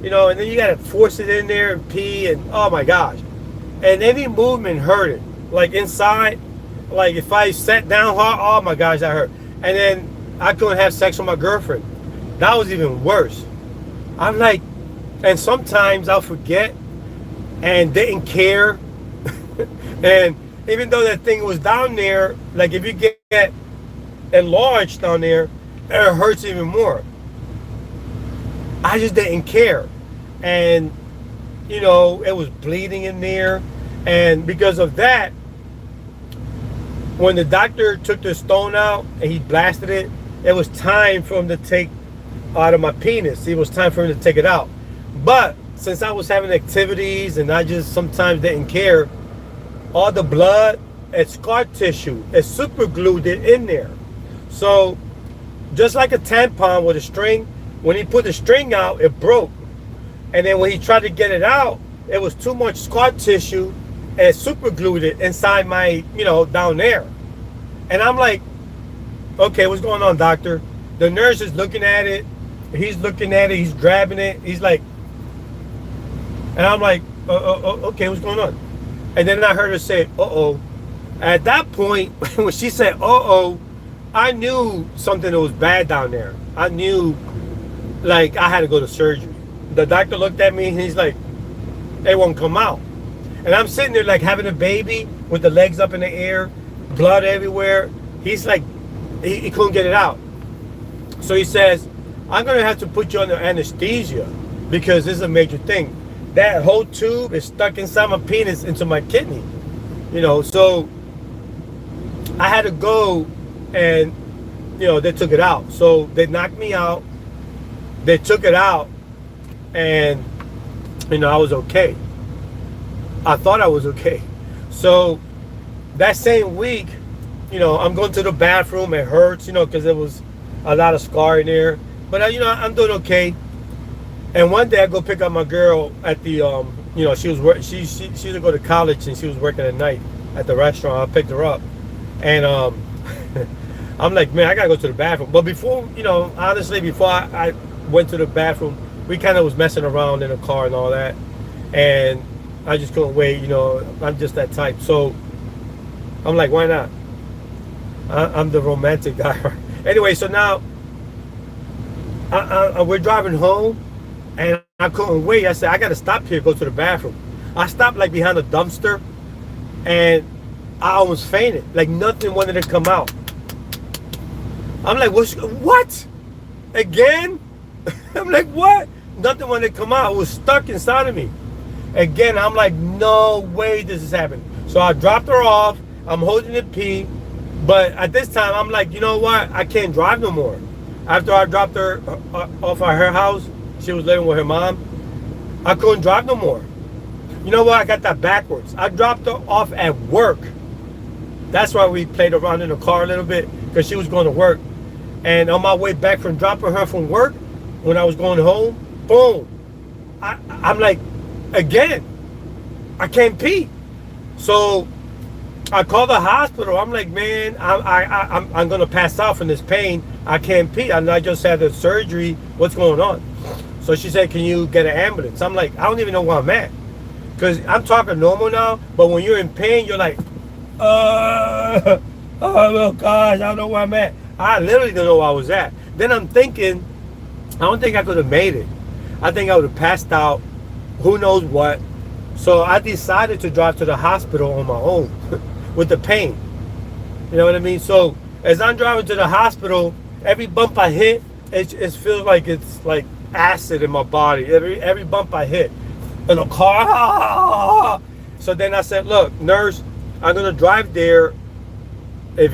and then you gotta force it in there and pee, and oh my gosh. And any movement hurt it. Like inside, like if I sat down hard, oh my gosh, that hurt. And then I couldn't have sex with my girlfriend. That was even worse. I'm like, and sometimes I'll forget and didn't care. And even though that thing was down there, like if you get enlarged down there, it hurts even more. I just didn't care. And, it was bleeding in there. And because of that, when the doctor took the stone out and he blasted it, it was time for him to take out of my penis. It was time for him to take it out. But since I was having activities and I just sometimes didn't care, all the blood and scar tissue, it super glued it in there. So just like a tampon with a string, when he put the string out, it broke. And then when he tried to get it out, it was too much scar tissue, and it super glued it inside my, down there. And I'm like, okay, what's going on, doctor? The nurse is looking at it. He's looking at it. He's grabbing it. He's like, and I'm like, okay, what's going on? And then I heard her say, uh-oh. At that point, when she said, uh-oh, I knew something that was bad down there. I knew, like, I had to go to surgery. The doctor looked at me, and he's like, it won't come out. And I'm sitting there, like, having a baby with the legs up in the air, blood everywhere. He's like, he couldn't get it out. So he says, I'm going to have to put you under anesthesia because this is a major thing. That whole tube is stuck inside my penis into my kidney. So I had to go, and, they took it out. So they knocked me out. They took it out, and, I was okay. I thought I was okay. So that same week, I'm going to the bathroom. It hurts, because it was a lot of scar in there. But I'm doing okay. And one day I go pick up my girl at the, she was she used to go to college and she was working at night at the restaurant. I picked her up, and I'm like, man, I gotta go to the bathroom. But before, honestly, before I went to the bathroom, we kind of was messing around in the car and all that, and I just couldn't wait. I'm just that type. So I'm like, why not? I'm the romantic guy. Anyway, so now we're driving home, and I couldn't wait. I said, I got to stop here, go to the bathroom. I stopped like behind a dumpster, and I almost fainted. Like nothing wanted to come out. I'm like, what? Again? I'm like, what? Nothing wanted to come out. It was stuck inside of me. Again, I'm like, no way this is happening. So I dropped her off. I'm holding the pee. But at this time, I'm like, you know what? I can't drive no more. After I dropped her off at her house, she was living with her mom, I couldn't drive no more. You know what? I got that backwards. I dropped her off at work. That's why we played around in the car a little bit, because she was going to work. And on my way back from dropping her from work, when I was going home, boom. I'm like, again, I can't pee. So I called the hospital. I'm like, man, I'm going to pass out from this pain. I can't pee. I just had the surgery. What's going on? So she said, can you get an ambulance? I'm like, I don't even know where I'm at. Because I'm talking normal now, but when you're in pain, you're like, oh gosh, I don't know where I'm at. I literally don't know where I was at. Then I'm thinking, I don't think I could have made it. I think I would have passed out, who knows what. So I decided to drive to the hospital on my own with the pain. You know what I mean? So as I'm driving to the hospital, every bump I hit, it feels like it's like acid in my body. Every bump I hit in the car. So then I said, look, nurse, I'm going to drive there. If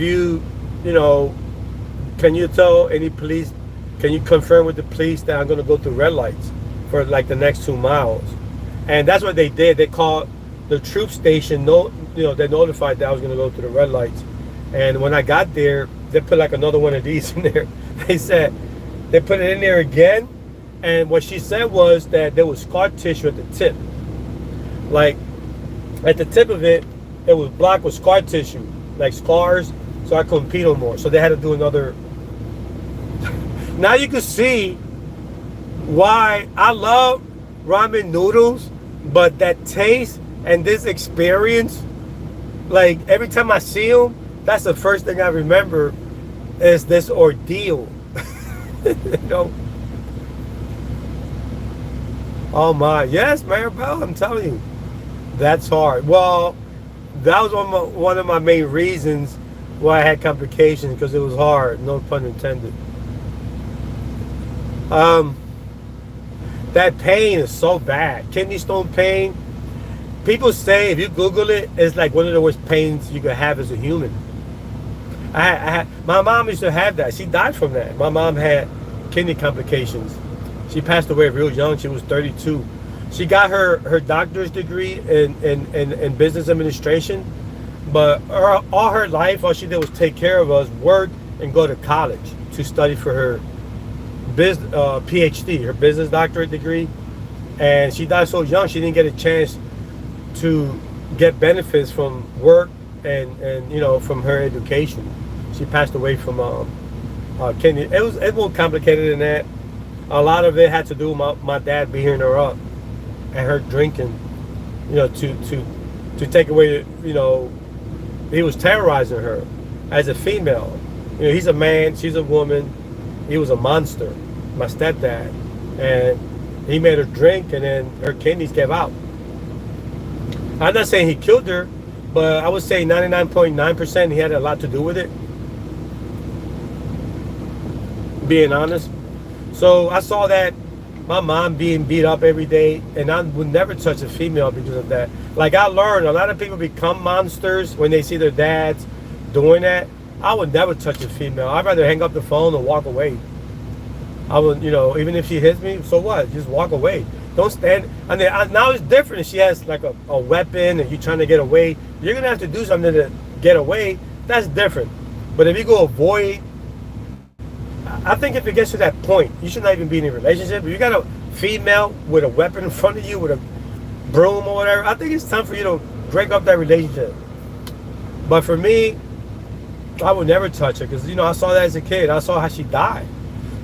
can you tell any police, can you confirm with the police that I'm going to go through red lights for like the next 2 miles? And that's what they did. They called the troop station. They notified that I was going to go through the red lights. And when I got there, they put like another one of these in there. They said, they put it in there again. And what she said was that there was scar tissue at the tip. Like at the tip of it, it was blocked with scar tissue, like scars. So I couldn't pee no more. So they had to do another. Now you can see why I love ramen noodles, but that taste and this experience, like every time I see them, that's the first thing I remember is this ordeal. Oh my, yes, Maribel, I'm telling you, that's hard. Well, that was one of my main reasons why I had complications, because it was hard, no pun intended. That pain is so bad. Kidney stone pain. People say if you Google it, it's like one of the worst pains you could have as a human. My mom used to have that. She died from that. My mom had kidney complications. She passed away real young. She was 32. She got her doctor's degree in business administration, but all her life, all she did was take care of us, work, and go to college to study for her PhD, her business doctorate degree. And she died so young, she didn't get a chance to get benefits from work and from her education. She passed away from kidney. It was more complicated than that. A lot of it had to do with my dad beating her up and her drinking, to take away, he was terrorizing her as a female. He's a man, she's a woman. He was a monster, my stepdad, and he made her drink, and then her kidneys gave out. I'm not saying he killed her, but I would say 99.9% he had a lot to do with it, being honest. So I saw that, my mom being beat up every day, and I would never touch a female because of that. Like I learned, a lot of people become monsters when they see their dads doing that. I would never touch a female. I'd rather hang up the phone and walk away. I would, even if she hits me, so what? Just walk away. Don't stand. And then, now it's different. If she has like a weapon and you're trying to get away, you're gonna have to do something to get away. That's different. But if you go avoid, I think if it gets to that point, you should not even be in a relationship. If you got a female with a weapon in front of you, with a broom or whatever, I think it's time for you to break up that relationship. But for me, I would never touch her because, I saw that as a kid. I saw how she died.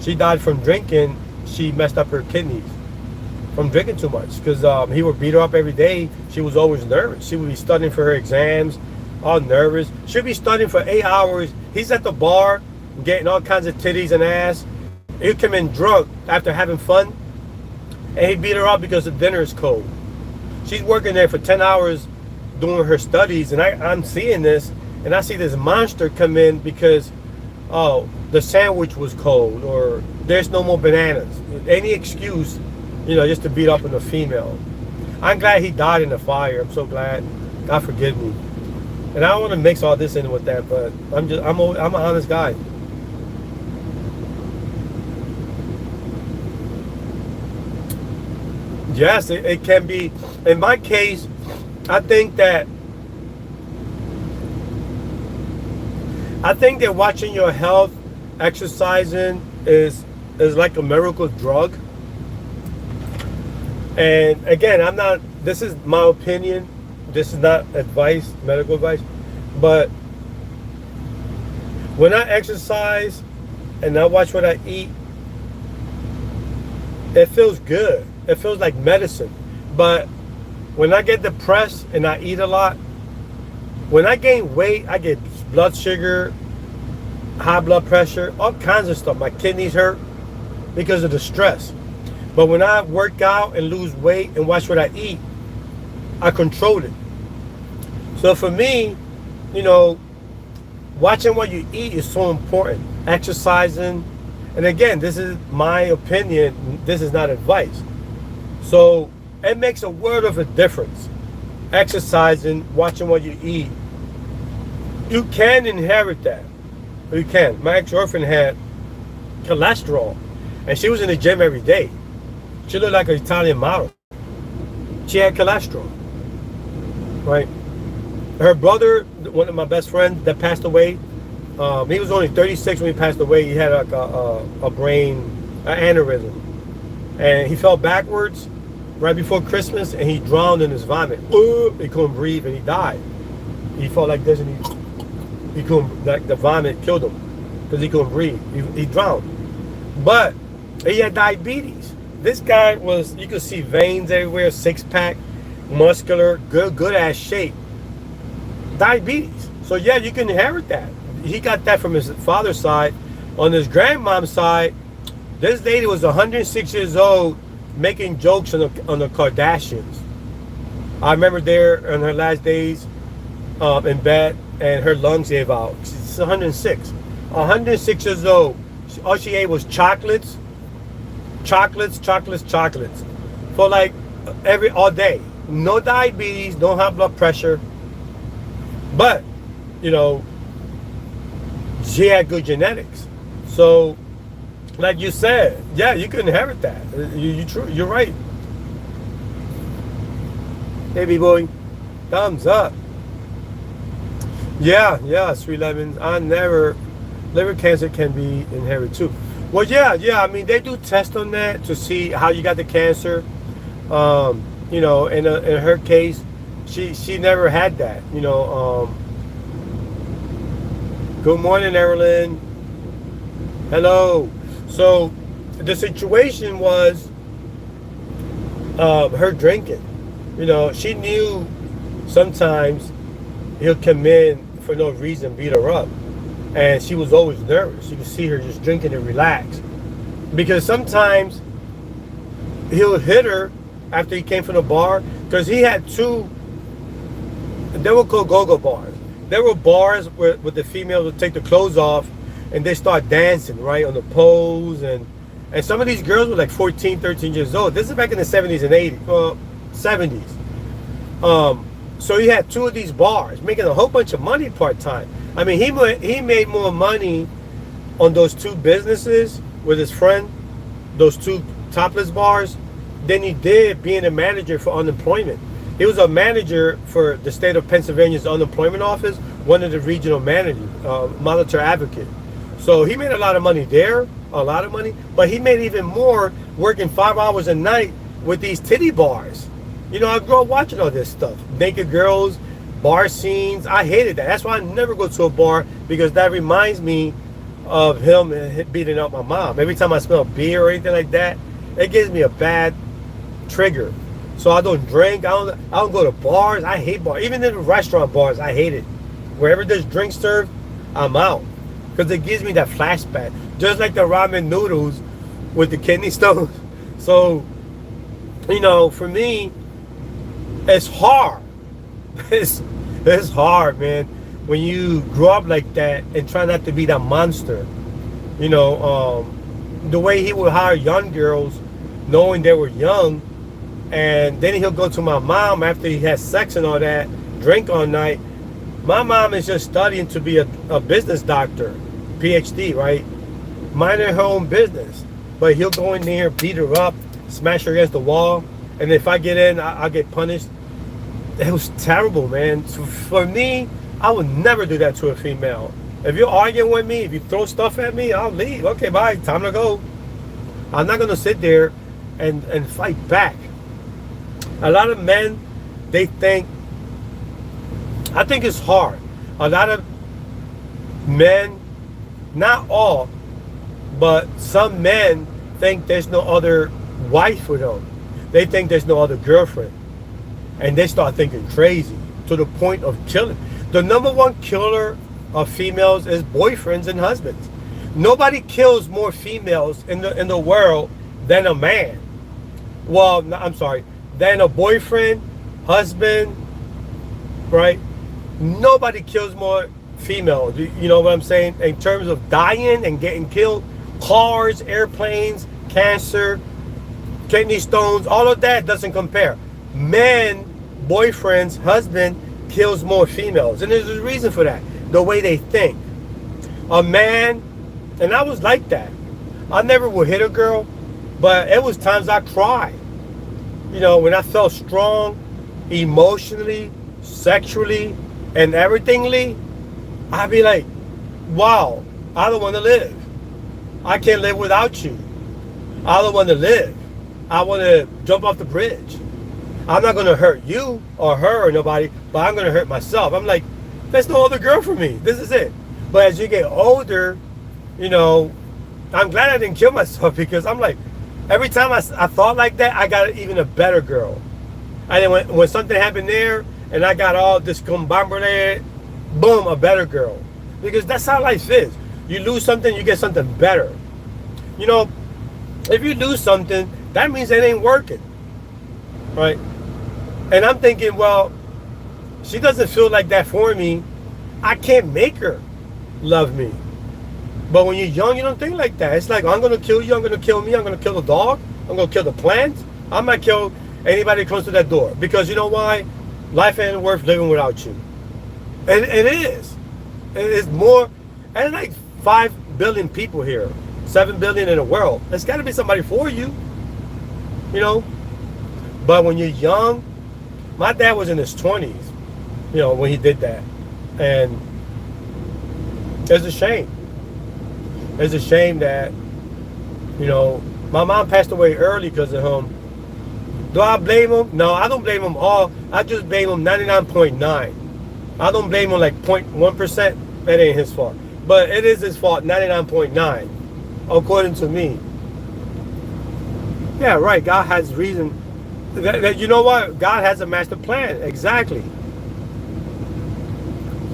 She died from drinking. She messed up her kidneys from drinking too much because he would beat her up every day. She was always nervous. She would be studying for her exams, all nervous. She'd be studying for 8 hours. He's at the bar getting all kinds of titties and ass. He'd come in drunk after having fun, and he'd beat her up because the dinner is cold. She's working there for 10 hours doing her studies, and I'm seeing this, and I see this monster come in because, the sandwich was cold, or there's no more bananas. Any excuse, just to beat up on a female. I'm glad he died in the fire. I'm so glad. God forgive me. And I don't want to mix all this in with that, but I'm an honest guy. Yes, it can be. In my case, I think that watching your health, exercising is like a miracle drug. And again, this is my opinion. This is not advice, medical advice. But when I exercise and I watch what I eat, it feels good. It feels like medicine. But when I get depressed and I eat a lot, when I gain weight, I get blood sugar, high blood pressure, all kinds of stuff. My kidneys hurt because of the stress. But when I work out and lose weight and watch what I eat, I control it. So for me, watching what you eat is so important. Exercising. And again, this is my opinion. This is not advice. So it makes a world of a difference. Exercising, watching what you eat. You can inherit that. You can. My ex-girlfriend had cholesterol, and she was in the gym every day. She looked like an Italian model. She had cholesterol, right? Her brother, one of my best friends that passed away, he was only 36 when he passed away. He had like a brain aneurysm, and he fell backwards right before Christmas, and he drowned in his vomit. He couldn't breathe, and he died. He felt like this, and he couldn't, like the vomit killed him because he couldn't breathe. He drowned. But he had diabetes. This guy was, you could see veins everywhere, six-pack, muscular, good ass shape. Diabetes. So yeah, you can inherit that. He got that from his father's side. On his grandmom's side, this lady was 106 years old making jokes on the Kardashians. I remember there in her last days in bed, and her lungs gave out. She's 106. 106 years old. All she ate was chocolates for like all day. No diabetes, no high blood pressure. But, she had good genetics. So, like you said, yeah, you can inherit that. You're right. Baby boy, thumbs up. Yeah, sweet lemons. Liver cancer can be inherited too. Well, yeah. I mean, they do tests on that to see how you got the cancer. In her case, she never had that. Good morning, Erilyn. Hello. So the situation was her drinking. She knew sometimes he'll come in for no reason, beat her up. And she was always nervous. You could see her just drinking and relax. Because sometimes he'll hit her after he came from the bar. Because he had two, they were called go-go bars. There were bars where the females would take the clothes off and they start dancing, right, on the poles. And some of these girls were like 14, 13 years old. This is back in the 70s and 80s, well, 70s. So he had two of these bars, making a whole bunch of money part-time. I mean, he made more money on those two businesses with his friend, those two topless bars, than he did being a manager for unemployment. He was a manager for the state of Pennsylvania's unemployment office, one of the regional managers, monetary advocate. So he made a lot of money there, a lot of money, but he made even more working 5 hours a night with these titty bars. You know, I grew up watching all this stuff. Naked girls, bar scenes. I hated that. That's why I never go to a bar, because that reminds me of him beating up my mom. Every time I smell beer or anything like that, it gives me a bad trigger. So I don't drink. I don't go to bars. I hate bars. Even in the restaurant bars, I hate it. Wherever there's drinks served, I'm out, because it gives me that flashback. Just like the ramen noodles with the kidney stones. So, you know, for me, it's hard. It's hard, man, when you grow up like that and try not to be that monster. You know, the way he would hire young girls, knowing they were young, and then he'll go to my mom after he has sex and all that, drink all night. My mom is just studying to be a business doctor, PhD, right? Minding her own business. But he'll go in there, beat her up, smash her against the wall, and if I get in, I'll get punished. It was terrible, man. So for me, I would never do that to a female. If you're arguing with me, if you throw stuff at me, I'll leave. Okay, bye. Time to go. I'm not going to sit there and fight back. A lot of men, they think, I think it's hard. A lot of men, not all, but some men think there's no other wife for them. They think there's no other girlfriend. And they start thinking crazy to the point of killing. The number one killer of females is boyfriends and husbands. Nobody kills more females in the world than a man. Well, no, I'm sorry, than a boyfriend, husband, right? Nobody kills more females. You know what I'm saying? In terms of dying and getting killed, cars, airplanes, cancer, kidney stones, all of that doesn't compare. Men, boyfriends, husband kills more females, and there's a reason for that. The way they think. A man, and I was like that. I never would hit a girl, but it was times I cried. You know, when I felt strong, emotionally, sexually, and everythingly, I'd be like, wow, I don't want to live. I can't live without you. I don't want to live. I want to jump off the bridge. I'm not going to hurt you or her or nobody, but I'm going to hurt myself. I'm like, there's no other girl for me. This is it. But as you get older, you know, I'm glad I didn't kill myself, because I'm like, every time I thought like that, I got even a better girl. And then when something happened there and I got all discombobulated, boom, a better girl. Because that's how life is. You lose something, you get something better. You know, if you lose something, that means it ain't working. Right? And I'm thinking, well, she doesn't feel like that for me. I can't make her love me. But when you're young, you don't think like that. It's like, I'm going to kill you, I'm going to kill me, I'm going to kill the dog, I'm going to kill the plant. I might kill anybody that comes to that door. Because you know why? Life ain't worth living without you. And it is. It's more, and like 5 billion people here, 7 billion in the world. There's got to be somebody for you. You know? But when you're young, my dad was in his 20s, you know, when he did that. And it's a shame. It's a shame that, you know, my mom passed away early because of him. Do I blame him? No, I don't blame him all. I just blame him 99.9. I don't blame him like 0.1%. That ain't his fault. But it is his fault 99.9, according to me. Yeah, right. God has reason. You know what? God has a master plan. Exactly.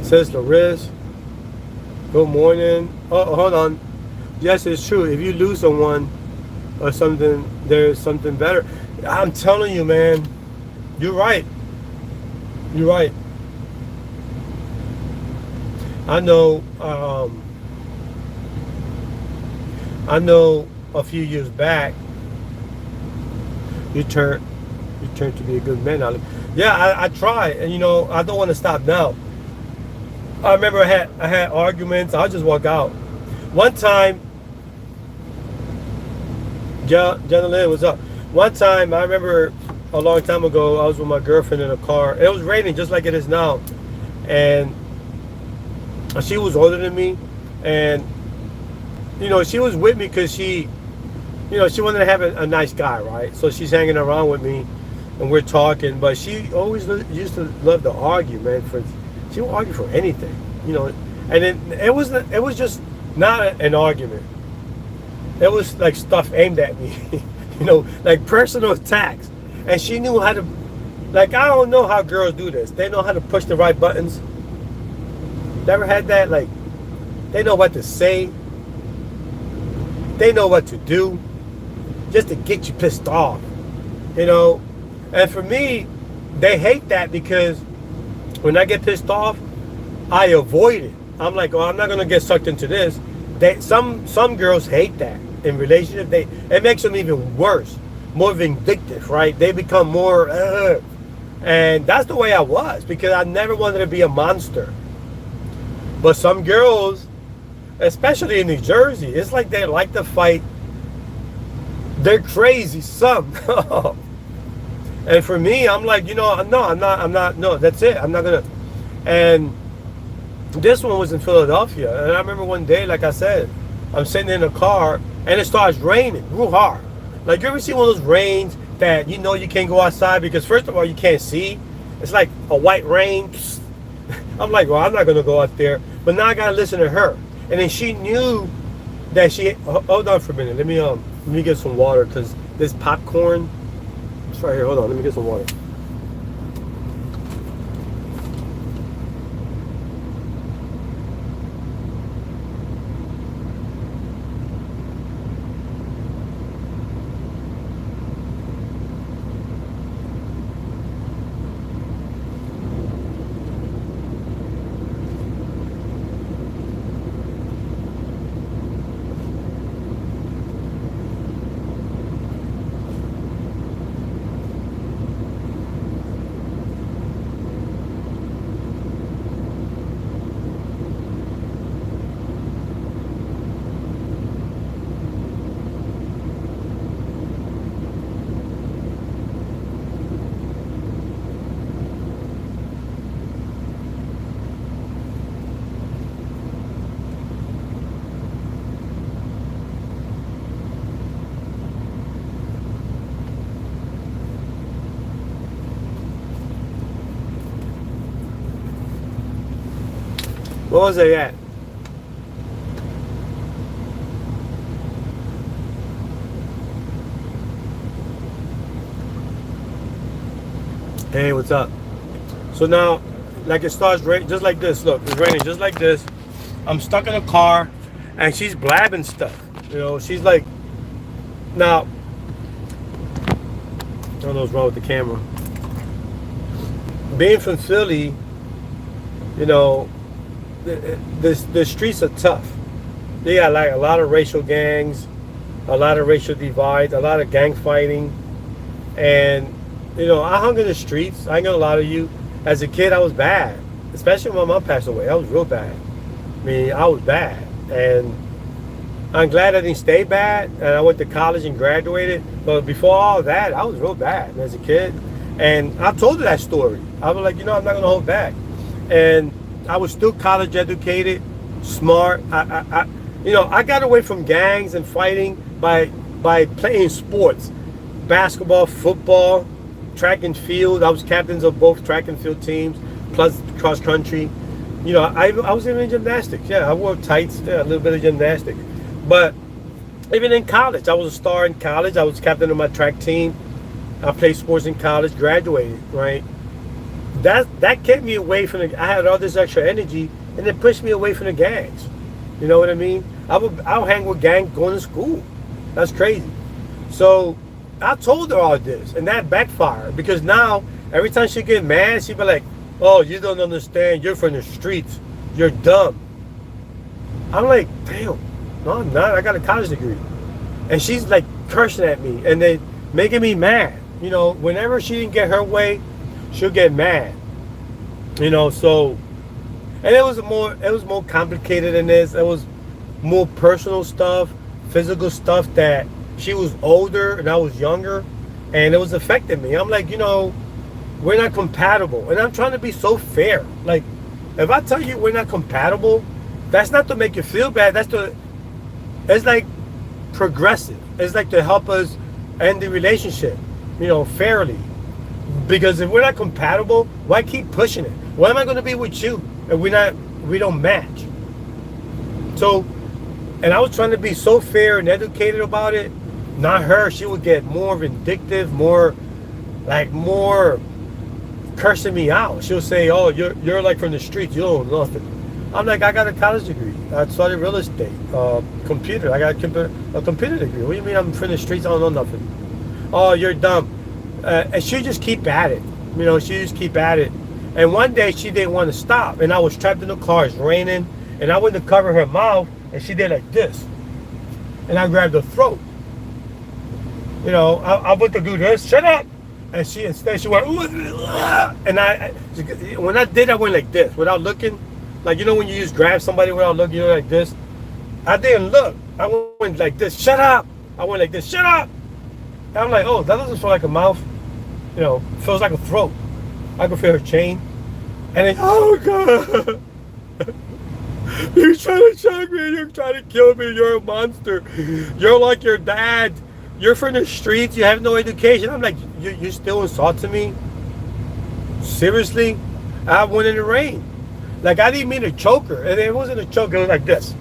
Says Lariz. Good morning. Oh, hold on. Yes, it's true. If you lose someone or something, there's something better. I'm telling you, man. You're right. You're right. I know a few years back, you turned to be a good man. Yeah, I try, and you know, I don't want to stop now. I remember I had arguments. I'll just walk out. One time, Jenna Lynn, what's up? One time, I remember a long time ago, I was with my girlfriend in a car. It was raining just like it is now. And she was older than me. And, she was with me because she wanted to have a nice guy, right? So she's hanging around with me and we're talking. But she always used to love to argue, man. She would argue for anything, And it was just not an argument. It was like stuff aimed at me, like personal attacks. And she knew how to, like, I don't know how girls do this. They know how to push the right buttons. Never had that? Like, they know what to say. They know what to do just to get you pissed off, And for me, they hate that because when I get pissed off, I avoid it. I'm like, oh, I'm not going to get sucked into this. Some girls hate that in relationship. It makes them even worse, more vindictive, right? They become more, and that's the way I was because I never wanted to be a monster. But some girls, especially in New Jersey, it's like they like to fight. They're crazy, some. And for me, I'm like, no, I'm not, no, that's it. I'm not gonna. And this one was in Philadelphia, and I remember one day, like I said, I'm sitting in a car, and it starts raining real hard. Like, you ever see one of those rains that you can't go outside because, first of all, you can't see. It's like a white rain. I'm like, well, I'm not going to go out there. But now I got to listen to her. And then she knew that hold on for a minute. Let me get some water because this popcorn, it's right here. Hold on, let me get some water. What was I at? Hey, what's up? So now, like, it starts raining just like this. Look, it's raining just like this. I'm stuck in a car, and she's blabbing stuff. She's like, now, I don't know what's wrong with the camera. Being from Philly, the streets are tough. They got like a lot of racial gangs, a lot of racial divides, a lot of gang fighting. And, I hung in the streets. I ain't gonna lie to you. As a kid, I was bad. Especially when my mom passed away. I was real bad. I mean, I was bad. And I'm glad I didn't stay bad. And I went to college and graduated. But before all that, I was real bad as a kid. And I told her that story. I was like, I'm not gonna hold back. And I was still college educated, smart. I got away from gangs and fighting by playing sports, basketball, football, track and field. I was captains of both track and field teams, plus cross country. I was even in gymnastics. Yeah, I wore tights. Yeah, a little bit of gymnastics. But even in college, I was a star in college. I was captain of my track team. I played sports in college, graduated, right? That kept me away from I had all this extra energy, and it pushed me away from the gangs. You know what I mean? I would hang with gangs going to school. That's crazy. So I told her all this, and that backfired because now every time she get mad, she'd be like, "Oh, you don't understand. You're from the streets. You're dumb." I'm like, "Damn, no, I'm not. I got a college degree," and she's like cursing at me and then making me mad. Whenever she didn't get her way, she'll get mad. So, and it was more complicated than this. It was more personal stuff, physical stuff that she was older and I was younger. and it was affecting me. I'm like, we're not compatible, and I'm trying to be so fair. Like, if I tell you we're not compatible, that's not to make you feel bad. It's like progressive. It's like to help us end the relationship, fairly. Because if we're not compatible, why keep pushing it? Why am I going to be with you if we don't match? So, and I was trying to be so fair and educated about it. Not her. She would get more vindictive, more cursing me out. She'll say, "Oh, you're like from the streets. You don't know nothing." I'm like, I got a college degree. I studied real estate, computer. I got a computer degree. What do you mean I'm from the streets? I don't know nothing. Oh, you're dumb. And she just keep at it. She just keep at it. And one day she didn't want to stop, and I was trapped in the car. It's raining, and I went to cover her mouth, and she did like this, and I grabbed her throat. I went to do this. Shut up. And she went, and when I did, I went like this without looking. Like, when you just grab somebody without looking, like this. I didn't look. I went like this. Shut up. I went like this. Shut up. And I'm like, oh, that doesn't feel like a mouth. Feels like a throat. I can feel her chain. And then, oh, God. You're trying to choke me. You're trying to kill me. You're a monster. You're like your dad. You're from the streets. You have no education. I'm like, you're still insulting me? Seriously? I went in the rain. Like, I didn't mean to choke her. And it wasn't a choke. It was like this.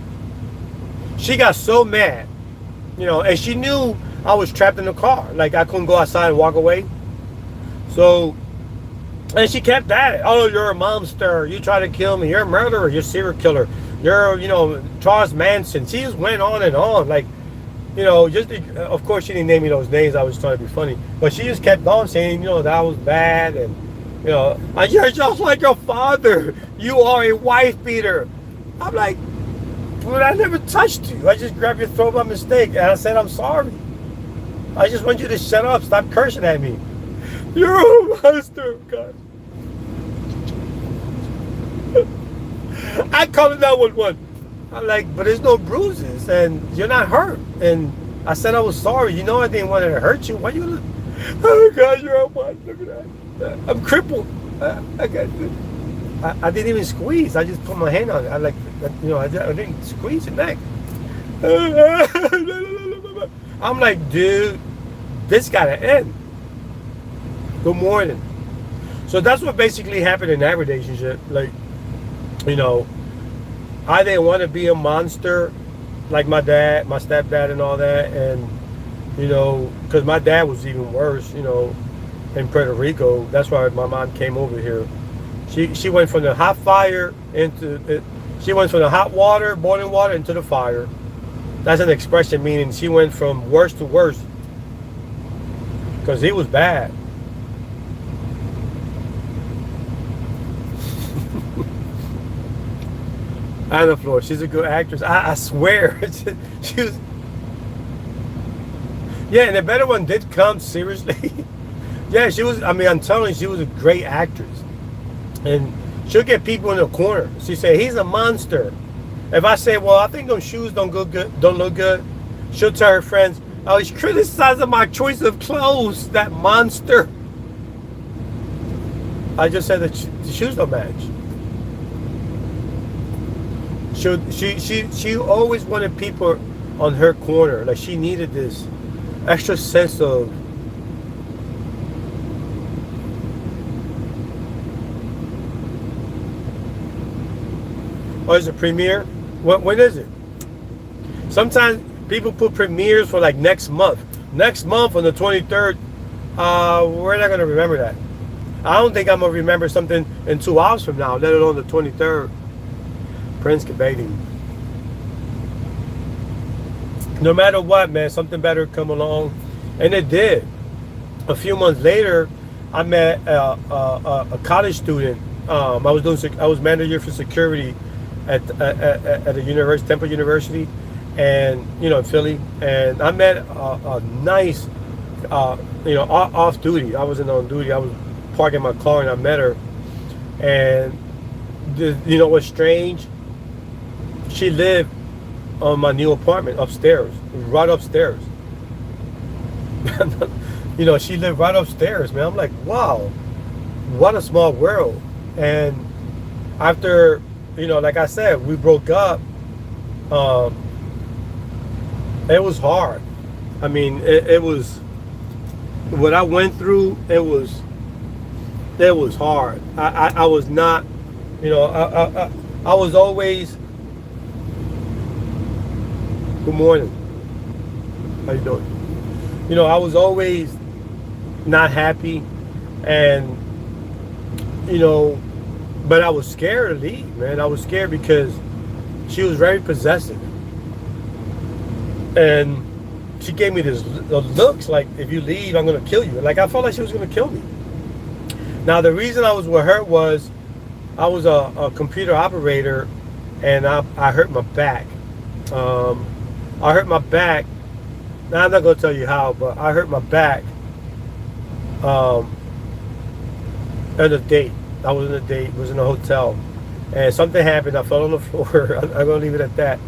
She got so mad. And she knew I was trapped in the car. Like, I couldn't go outside and walk away. So, and she kept at it. Oh, you're a monster. You try to kill me. You're a murderer. You're a serial killer. You're, Charles Manson. She just went on and on. Like, of course she didn't name me those names. I was trying to be funny. But she just kept on saying, that was bad. And, you're just like your father. You are a wife beater. I'm like, but I never touched you. I just grabbed your throat by mistake. And I said, I'm sorry. I just want you to shut up. Stop cursing at me. You're a monster, God. I called it 911. I'm like, but there's no bruises and you're not hurt. And I said I was sorry. I didn't want to hurt you. Why you? Oh God, you're a monster. Look at that. I'm crippled. I didn't even squeeze. I just put my hand on it. I didn't squeeze your neck. I'm like, dude, this gotta end. Good morning. So that's what basically happened in that relationship. Like, I didn't want to be a monster like my dad, my stepdad and all that. And, because my dad was even worse, in Puerto Rico. That's why my mom came over here. She went from the hot fire she went from the hot water, boiling water, into the fire. That's an expression meaning she went from worse to worse. Because he was bad. Anna Flor, she's a good actress. I swear. She was. Yeah, and the better one did come, seriously. Yeah, she was, I'm telling you, she was a great actress. And she'll get people in the corner. She say, he's a monster. If I say, well, I think those shoes don't look good, she'll tell her friends, oh, he's criticizing my choice of clothes, that monster. I just said that the shoes don't match. She always wanted people on her corner. Like, she needed this extra sense of is it premiere? When is it? Sometimes people put premieres for like next month. Next month on the 23rd, we're not gonna remember that. I don't think I'm gonna remember something in 2 hours from now, let alone the 23rd. Prince Kabadi. No matter what, man, something better come along, and it did. A few months later, I met a college student. I was manager for security at a university, Temple University, and in Philly. And I met a nice, off duty. I wasn't on duty. I was parking my car, and I met her. And what's strange? She lived on my new apartment upstairs, right upstairs. You know, she lived right upstairs, man. I'm like, wow, what a small world. And after, you know, like I said, we broke up. Um, it was hard. I mean, it was what I went through. It was hard. I was not, you know, I was always. Good morning. How you doing? You know, I was always not happy, and you know, but I was scared to leave, man. I was scared because she was very possessive, and she gave me this looks like, if you leave, I'm gonna kill you. Like, I felt like she was gonna kill me. Now, the reason I was with her was I was a computer operator, and I hurt my back. I hurt my back. Now, I'm not gonna tell you how, but I hurt my back. At a date. I was in a date, was in a hotel, and something happened. I fell on the floor. I'm gonna leave it at that.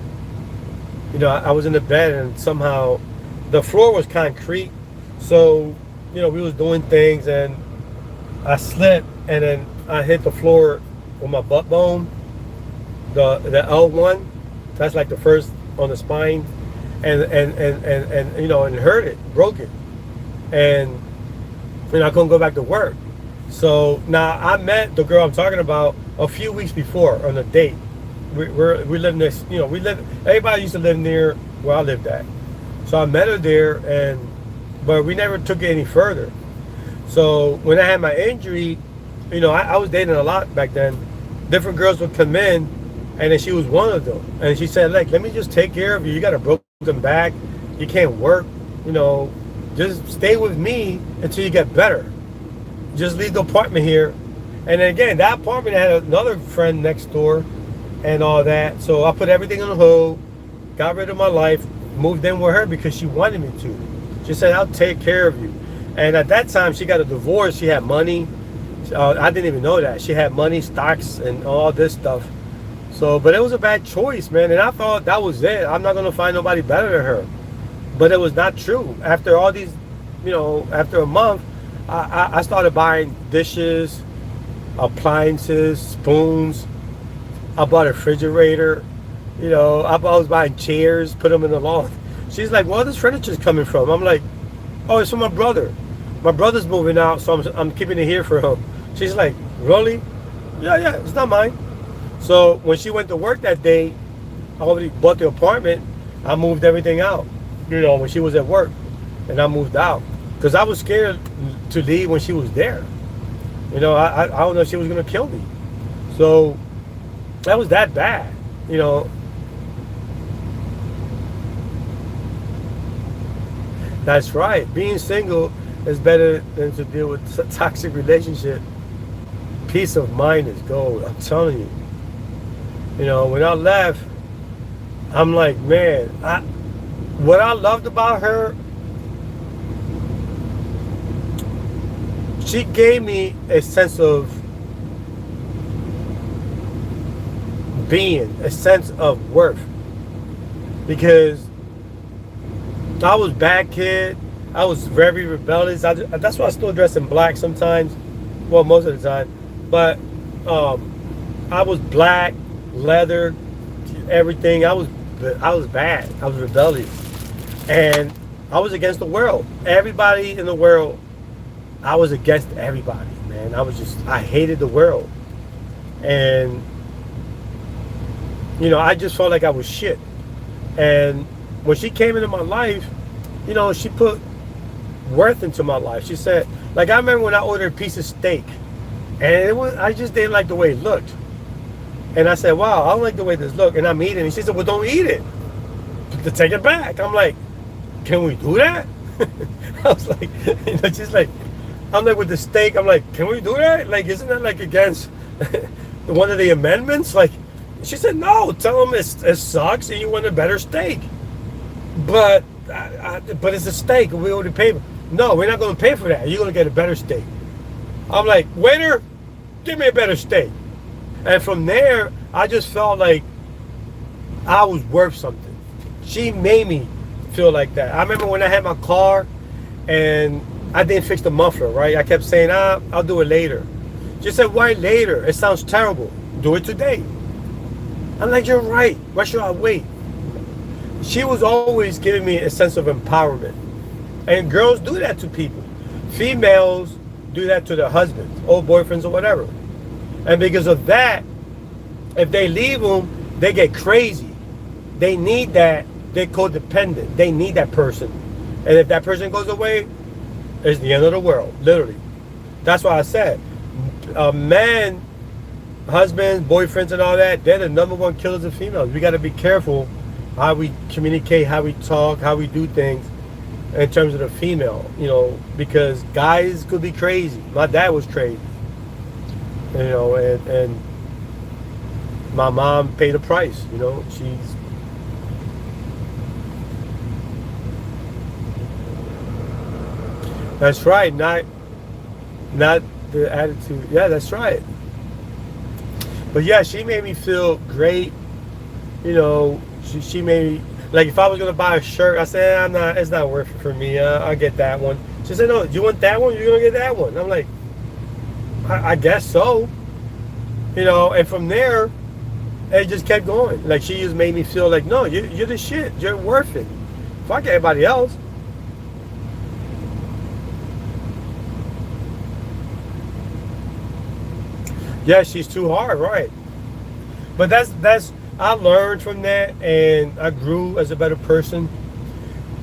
You know, I was in the bed, and somehow the floor was concrete. So, you know, we was doing things, and I slipped, and then I hit the floor with my butt bone, the L1. That's like the first on the spine, and you know, and hurt it, broke it, and I couldn't go back to work. So now I met the girl I'm talking about a few weeks before on a date. We live next, you know, everybody used to live near where I lived at. So I met her there, but we never took it any further. So when I had my injury, you know, I was dating a lot back then. Different girls would come in, and then she was one of them. And she said, like, let me just take care of you. You got a broken back. You can't work. You know, just stay with me until you get better. Just leave the apartment here. And then again, that apartment had another friend next door and all that. So I put everything on hold, got rid of my life, moved in with her because she wanted me to. She said, I'll take care of you. And at that time, she got a divorce. She had money. I didn't even know that. She had money, stocks, and all this stuff. So, but it was a bad choice, man. And I thought that was it. I'm not going to find nobody better than her. But it was not true. After all these, you know, after a month, I started buying dishes, appliances, spoons. I bought a refrigerator. You know, I was buying chairs, put them in the lawn. She's like, where this furniture's coming from? I'm like, oh, it's from my brother. My brother's moving out, so I'm keeping it here for him. She's like, really? Yeah, it's not mine. So when she went to work that day, I already bought the apartment. I moved everything out, you know, when she was at work. And I moved out. Because I was scared to leave when she was there. You know, I don't know if she was going to kill me. So that was that bad, you know. That's right. Being single is better than to deal with a toxic relationship. Peace of mind is gold, I'm telling you. You know, when I left, I'm like, man, what I loved about her, she gave me a sense of being, a sense of worth. Because I was a bad kid. I was very rebellious. That's why I still dress in black sometimes. Well, most of the time. But I was black, leather, everything. I was bad. I was rebellious. And I was against the world. Everybody in the world, I was against everybody, man. I hated the world. And, you know, I just felt like I was shit. And when she came into my life, you know, she put worth into my life. She said, like, I remember when I ordered a piece of steak, and I just didn't like the way it looked. And I said, wow, I don't like the way this looked. And I'm eating it. And she said, well, don't eat it. To take it back. I'm like, can we do that? I was like, you know, she's like, I'm like, with the steak, I'm like, can we do that? Like, isn't that like against one of the amendments? Like, she said, no, tell them it sucks and you want a better steak. But it's a steak and we already paid. No, we're not going to pay for that. You're going to get a better steak. I'm like, waiter, give me a better steak. And from there, I just felt like I was worth something. She made me feel like that. I remember when I had my car and I didn't fix the muffler, right? I kept saying, I'll do it later. She said, why later? It sounds terrible. Do it today. I'm like, you're right. Why should I wait? She was always giving me a sense of empowerment. And girls do that to people. Females do that to their husbands, old boyfriends or whatever. And because of that, if they leave them, they get crazy. They need that. They're codependent. They need that person. And if that person goes away, it's the end of the world, literally. That's why I said, men, husbands, boyfriends and all that, they're the #1 killers of females. We got to be careful how we communicate, how we talk, how we do things in terms of the female, you know, because guys could be crazy. My dad was crazy, you know, and my mom paid a price, you know. That's right, not the attitude. Yeah, that's right. But yeah, she made me feel great. You know, she made me, like, if I was gonna buy a shirt, I said, it's not worth it for me. I'll get that one. She said, no, you want that one? You're gonna get that one. I'm like, I guess so. You know, and from there, it just kept going. Like, she just made me feel like, no, you're the shit. You're worth it. Fuck everybody else. Yeah, she's too hard, right? But that's I learned from that, and I grew as a better person.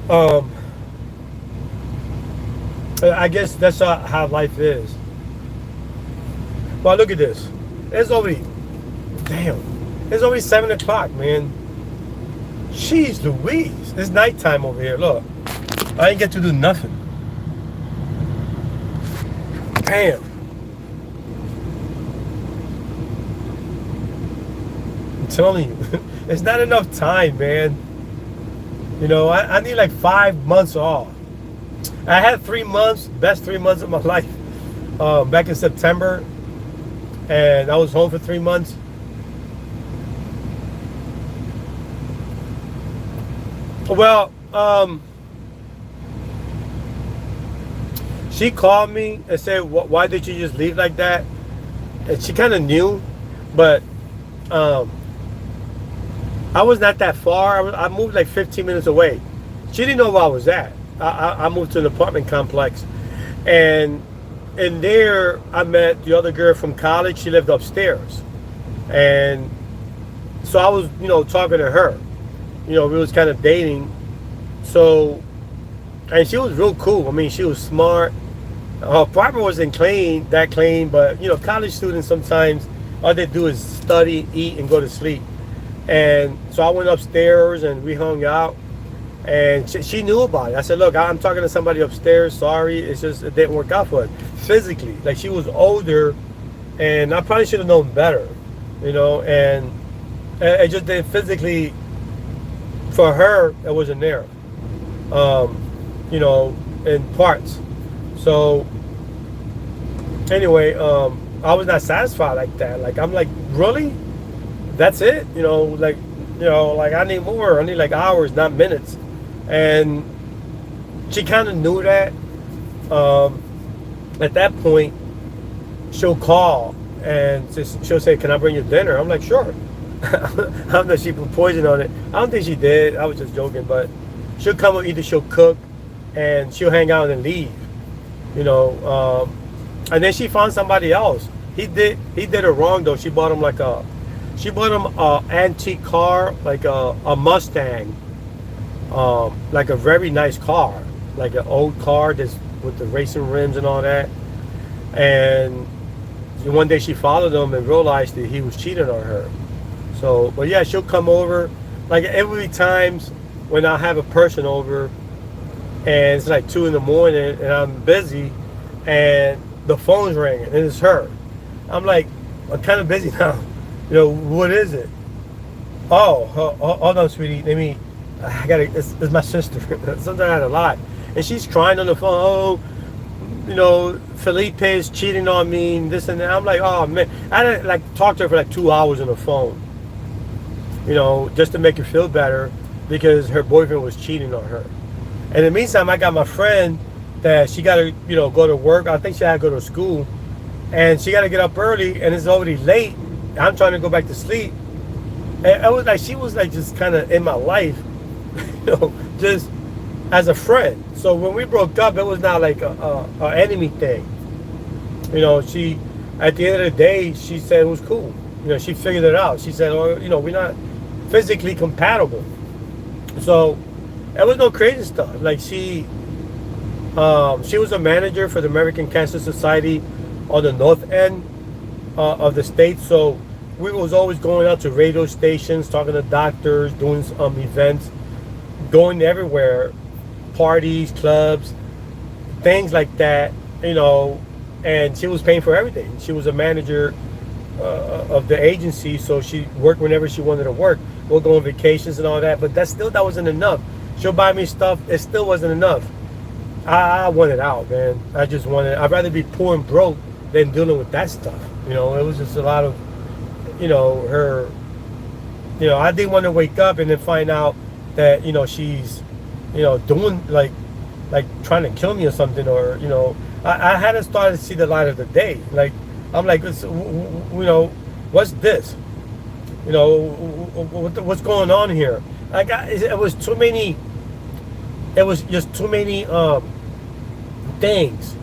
I guess that's how life is. Well, look at this. It's already 7 o'clock, man. Jeez Louise, it's nighttime over here. Look, I ain't get to do nothing. Damn. I'm telling you, it's not enough time, man. You know, I need like 5 months off. I had 3 months, best 3 months of my life, back in September, and I was home for 3 months. Well, she called me and said, why did you just leave like that? And she kind of knew, but I was not that far. I moved like 15 minutes away. She didn't know where I was at. I moved to an apartment complex, and in there I met the other girl from college. She lived upstairs, and so I was, you know, talking to her. You know, we was kind of dating. So, and she was real cool. I mean, she was smart. Her apartment wasn't that clean, but you know, college students sometimes all they do is study, eat, and go to sleep. And so I went upstairs and we hung out, and she knew about it. I said, look, I'm talking to somebody upstairs. Sorry, it's just it didn't work out for her physically. Like, she was older, and I probably should have known better, you know. And it just didn't physically. For her, it wasn't there, you know, in parts. So anyway, I was not satisfied like that. Like, I'm like, really? That's it? You know, like I need more. I need like hours, not minutes. And she kind of knew that. At that point, she'll call and she'll say, can I bring you dinner? I'm like, sure. I don't know if she put poison on it. I don't think she did. I was just joking. But she'll come, or either she'll cook and she'll hang out and leave, you know. And then she found somebody else. He did her wrong though. She bought him an antique car, like a Mustang, like a very nice car, like an old car that's with the racing rims and all that. And one day she followed him and realized that he was cheating on her. So, but yeah, she'll come over. Like, every times when I have a person over and it's like 2 in the morning and I'm busy and the phone's ringing and it's her, I'm like, I'm kind of busy now. You know, what is it? Oh, hold on, sweetie. It's my sister. Sometimes I had a lot. And she's crying on the phone. Oh, you know, Felipe is cheating on me and this and that. I'm like, oh man. I didn't like talk to her for like 2 hours on the phone. You know, just to make her feel better because her boyfriend was cheating on her. And in the meantime, I got my friend that she got to, go to work. I think she had to go to school, and she got to get up early, and it's already late. I'm trying to go back to sleep. And I was like, she was like just kind of in my life, just as a friend. So when we broke up, it was not like a enemy thing. She, at the end of the day, she said it was cool. She figured it out. She said, oh, we're not physically compatible. So it was no crazy stuff. Like she was a manager for the American Cancer Society on the north end of the state. So we was always going out to radio stations, talking to doctors, doing events, going everywhere, parties, clubs, things like that, and she was paying for everything. She was a manager of the agency, so she worked whenever she wanted to work. We'll go on vacations and all that, but that wasn't enough. She'll buy me stuff, it still wasn't enough. I wanted out, man. I'd rather be poor and broke than dealing with that stuff. It was just a lot of, her, I didn't want to wake up and then find out that, she's, doing like trying to kill me or something, or, I hadn't started to see the light of the day. Like, I'm like, what's this? What's going on here? It was too many. It was just too many things,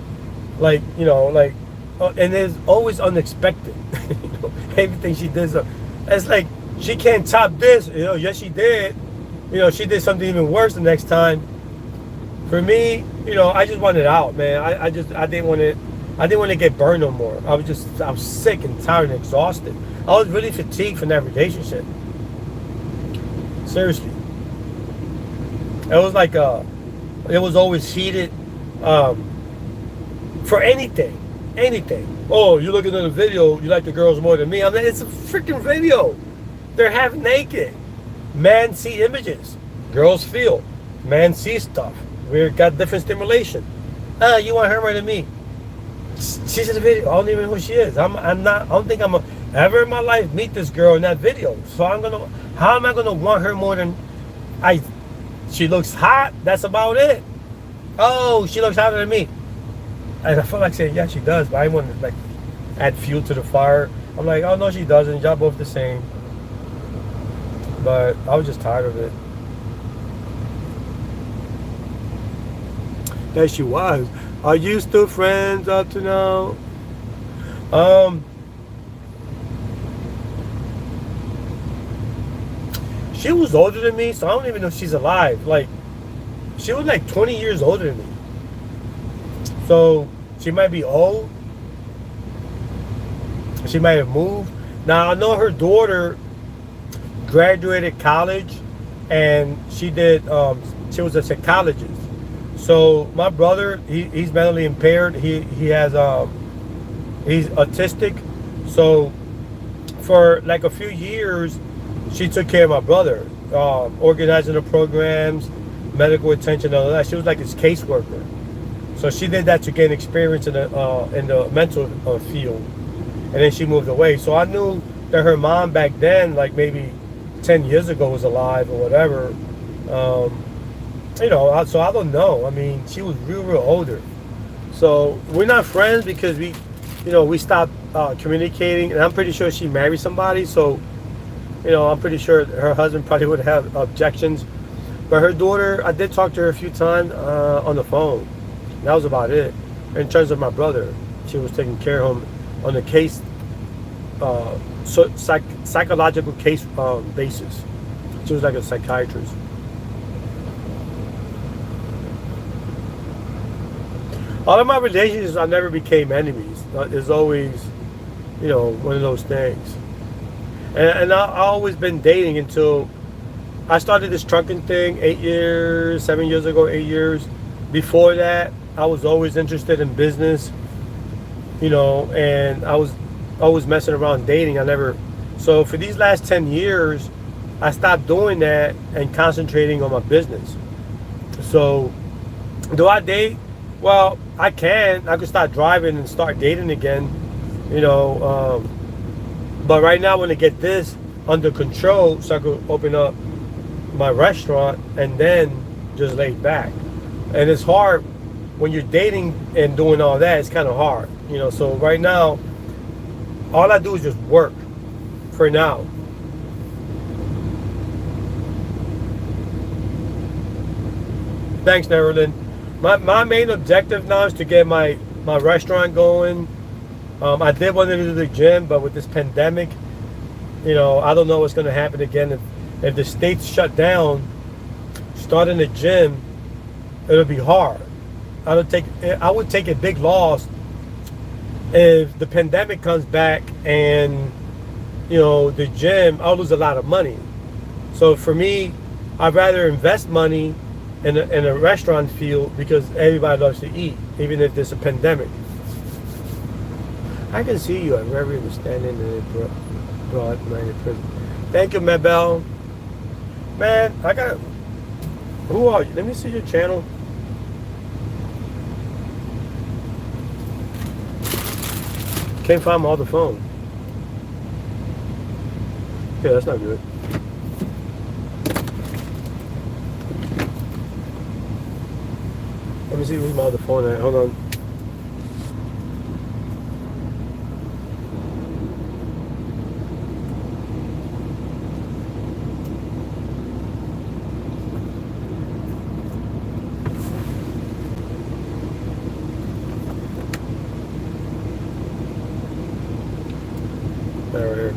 and it's always unexpected. Everything she does, it's like she can't top this. Yes, she did. She did something even worse the next time. For me, I just wanted out, man. I didn't want it. I didn't want to get burned no more. I was sick and tired and exhausted. I was really fatigued from that relationship. Seriously. It was like it was always heated for anything. Oh, you're looking at a video, you like the girls more than me. I mean, it's a freaking video. They're half naked. Men see images. Girls feel. Men see stuff. We've got different stimulation. You want her more than me. She's in the video. I don't even know who she is. I don't think I'm ever in my life meet this girl in that video. So how am I gonna want her more than she looks hot, that's about it. Oh, she looks hotter than me. And I feel like saying, yeah, she does, but I want to add fuel to the fire. I'm like, oh no, she doesn't. Y'all both the same. But I was just tired of it. Yeah, she was. Are you still friends up to now? She was older than me, so I don't even know if she's alive. Like, she was like 20 years older than me. So she might be old. She might have moved. Now I know her daughter graduated college, and she she was a psychologist. So my brother, he's mentally impaired. He has he's autistic. So for like a few years, she took care of my brother, organizing the programs, medical attention, all that. She was like his caseworker. So she did that to gain experience in the mental field, and then she moved away. So I knew that her mom back then, like maybe 10 years ago, was alive or whatever. So I don't know. I mean, she was real older. So we're not friends because we stopped communicating, and I'm pretty sure she married somebody. So, I'm pretty sure her husband probably would have objections. But her daughter, I did talk to her a few times on the phone. That was about it. In terms of my brother, she was taking care of him on a case, psychological case basis. She was like a psychiatrist. All of my relationships, I never became enemies. It's always, one of those things. And I've always been dating until I started this trucking thing 7 years ago, 8 years. Before that, I was always interested in business, and I was always messing around dating. So for these last 10 years, I stopped doing that and concentrating on my business. So do I date? Well, I could start driving and start dating again, but right now I want to get this under control so I could open up my restaurant and then just lay back. And it's hard when you're dating and doing all that, it's kind of hard, you know. So right now, all I do is just work for now. Thanks, Nerlin. My main objective now is to get my restaurant going. I did want to do the gym, but with this pandemic, you know, I don't know what's going to happen again. If the states shut down, starting a gym, it'll be hard. I would take a big loss if the pandemic comes back and, you know, the gym, I'll lose a lot of money. So for me, I'd rather invest money in a restaurant field because everybody loves to eat, even if there's a pandemic. I can see you. I'm very understanding and broad-minded person. Thank you, Mabel. Man, who are you? Let me see your channel. Can't find my other phone. Yeah, that's not good. Let me see who's my other phone at. Hold on. Right here.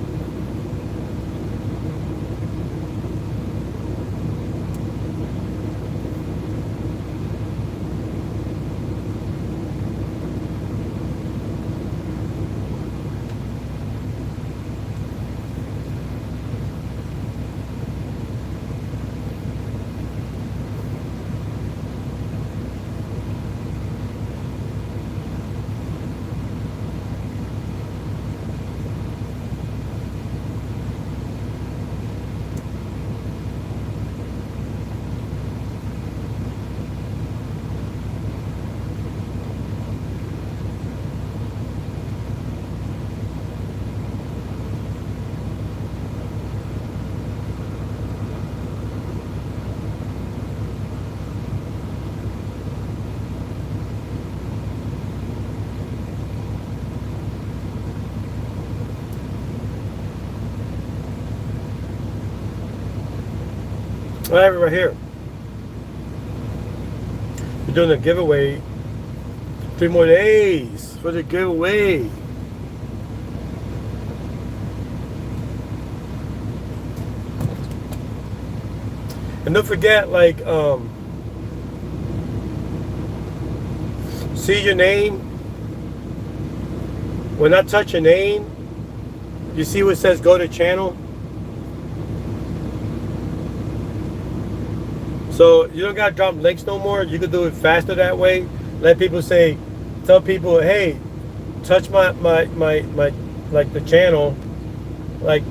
I have it right here. We're doing a giveaway. 3 more days for the giveaway. And don't forget, like, see your name. When I touch your name, you see what it says go to channel? So you don't gotta drop links no more. You can do it faster that way. Let people tell people, hey, touch my like the channel, like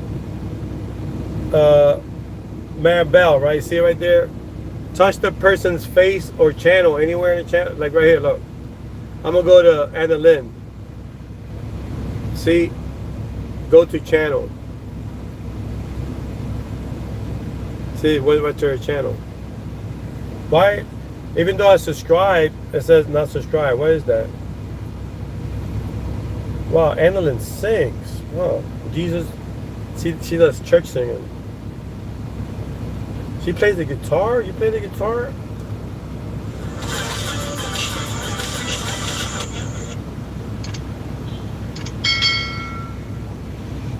Maribel, right? See it right there? Touch the person's face or channel anywhere in the channel, like right here, look. I'm gonna go to Anna Lynn. See? Go to channel. See, what's her channel? Why, even though I subscribe, it says not subscribed. What is that? Wow, Annalyn sings. Wow, Jesus, she does church singing. She plays the guitar? You play the guitar?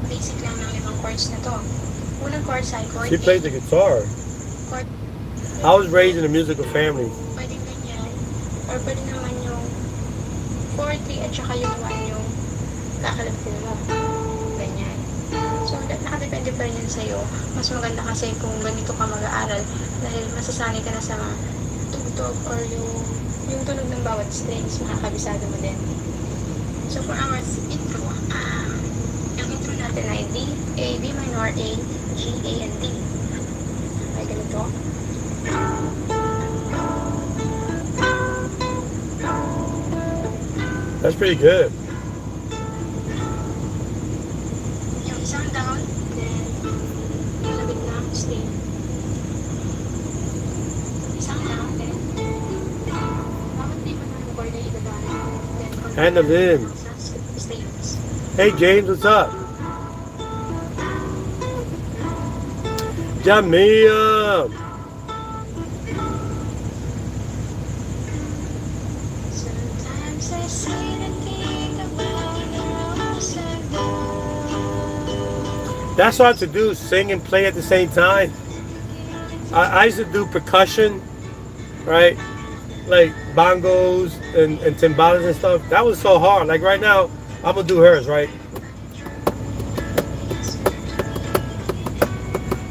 Basic lang ng limang chords na to. Unang chord ay chord. She plays the guitar. Chord. I was raised in a musical family. Pwedeng ganyan. Or pwede naman yung 40 at saka yung 1 yung kakalagpil mo. Ganyan. So, nakadepende pa rin yun sa'yo. Mas maganda kasi kung ganito ka mag-aaral dahil masasanay ka na sa tugtog or yung tunog ng bawat strings, makakabisado mo din. So, for our intro, yung intro natin ay D, A, B minor, A, G, A, and D. Ay, ganito. That's pretty good. Yung isang down, then yung labit na stay. Isang down, then bawat di mo na Hannah Lynn. States. Hey James, what's up? Jamia. Sometimes I sit and think about the wrongs I've done. That's hard to do, sing and play at the same time. I used to do percussion, right? Like bongos and timbales and stuff. That was so hard. Like right now, I'm gonna do hers, right?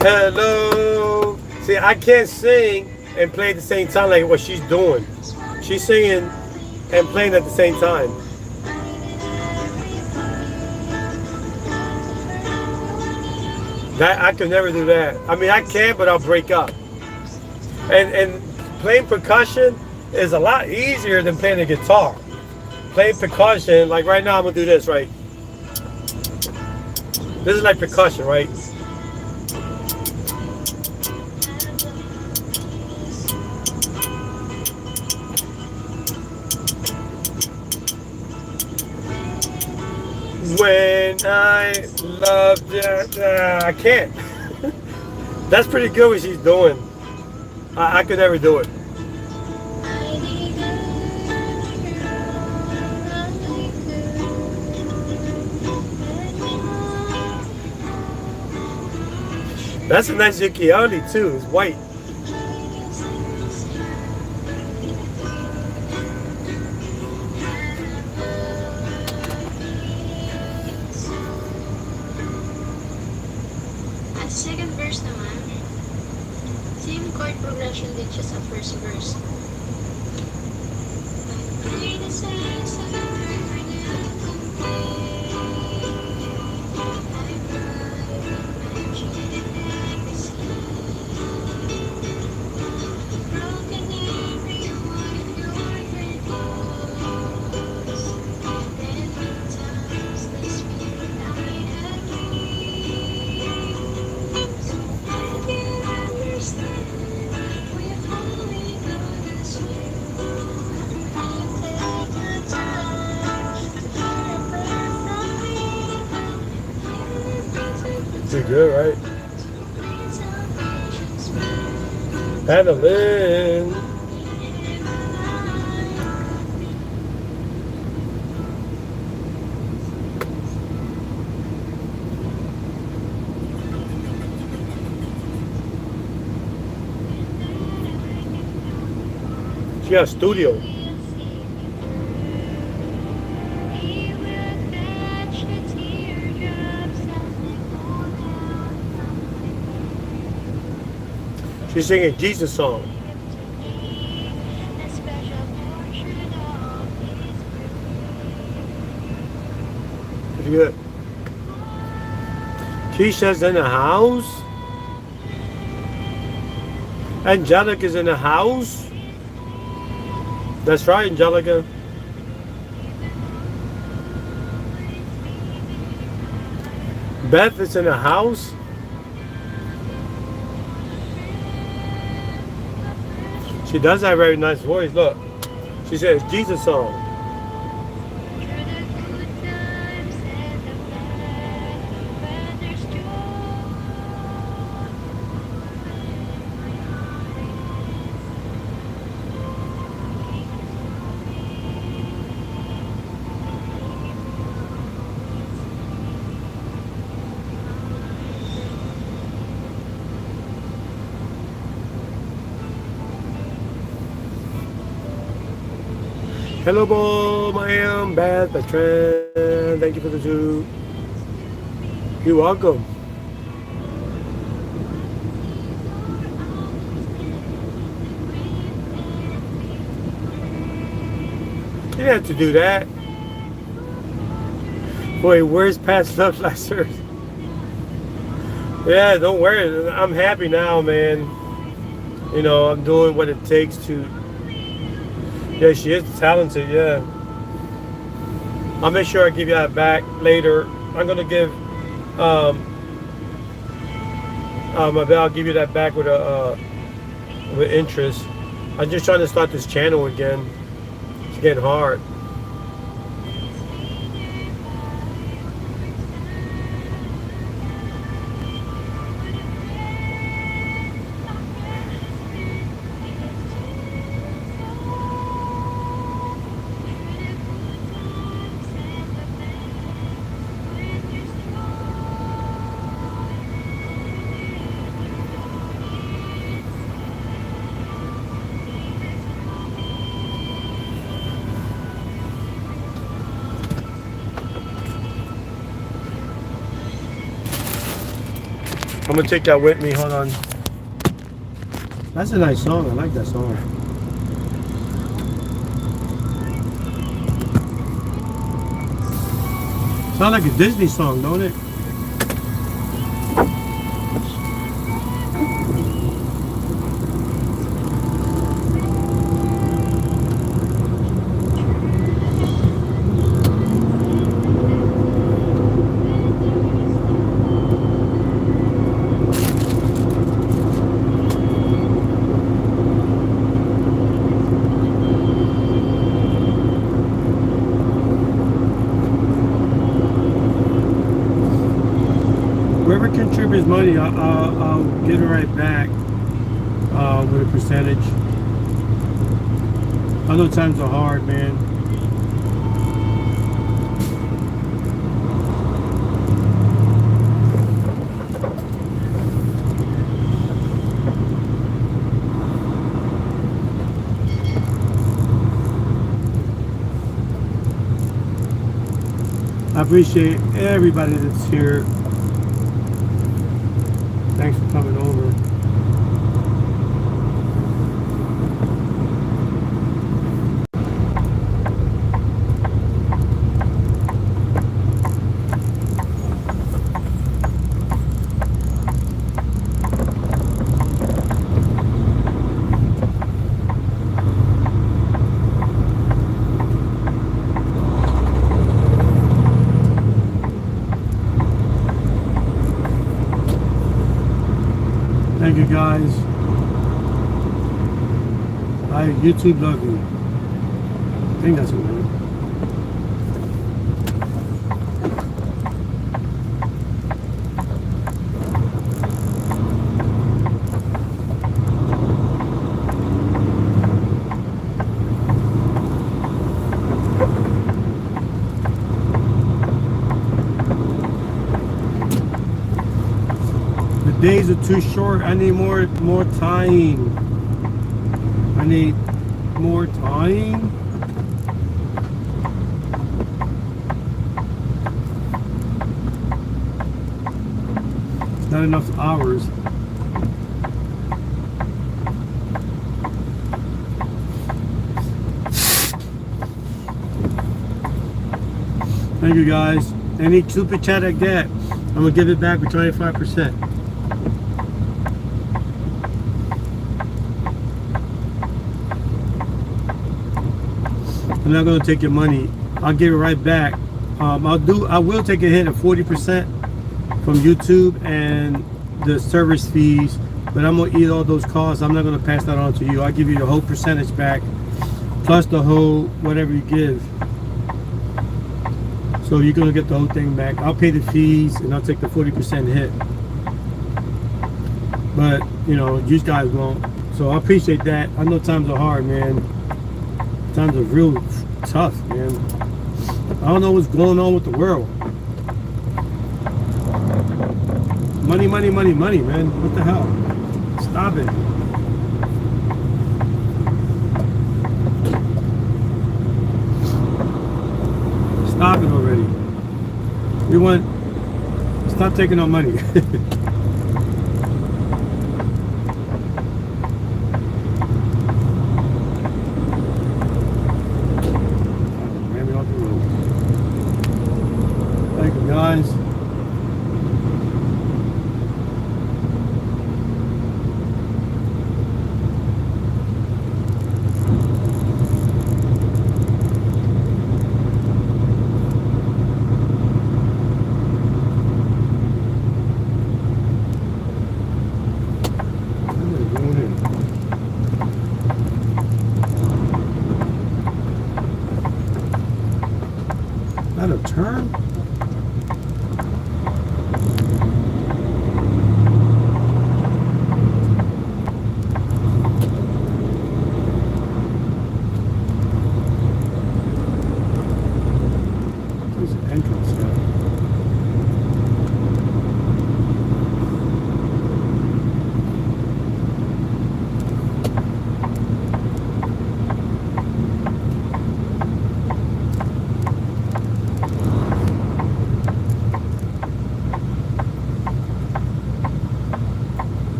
Hello. See, I can't sing and play at the same time like what she's doing. She's singing and playing at the same time. That I could never do that. I mean, I can, but I'll break up. And playing percussion is a lot easier than playing the guitar. Playing percussion, like right now, I'm gonna do this, right? This is like percussion, right? When I love that, I can't. That's pretty good what she's doing. I could never do it. That's a nice ukulele too. It's white. At second verse naman, same chord progression din siya sa first verse. Pretty good, right? Hannah Lynn. She got a studio. She's singing Jesus song. Pretty good. Keisha's in the house. Angelica's in the house. That's right, Angelica. Beth is in the house. She does have a very nice voice. Look, she says Jesus song. Hello, Bob. I am Beth, Bertrand. Thank you for the two. You're welcome. You didn't have to do that. Boy, where's past love lessers? Yeah, don't worry. I'm happy now, man. You know, I'm doing what it takes to. Yeah, she is talented, yeah. I'll make sure I give you that back later. I'm gonna give I'll give you that back with interest. I'm just trying to start this channel again. It's getting hard. I'm gonna take that with me. Hold on. That's a nice song. I like that song. Sound like a Disney song, don't it? Whoever contributes money, I'll get it right back with a percentage. I know times are hard, man. I appreciate everybody that's here. Thanks for coming over. Thank you guys. YouTube love you. I think that's what it is. The days are too short. I need more time. I need more time. It's not enough hours. Thank you guys. Any super chat I get, I'm gonna give it back with 25%. I'm not gonna take your money. I'll give it right back. I will take a hit of 40% from YouTube and the service fees, but I'm gonna eat all those costs. I'm not gonna pass that on to you. I'll give you the whole percentage back, plus the whole whatever you give. So you're gonna get the whole thing back. I'll pay the fees and I'll take the 40% hit. But you know, you guys won't. So I appreciate that. I know times are hard, man. Times are real tough, man. I don't know what's going on with the world. Money, money, money, money, man. What the hell? Stop it. Stop it already. We want... Stop taking our money. Guys,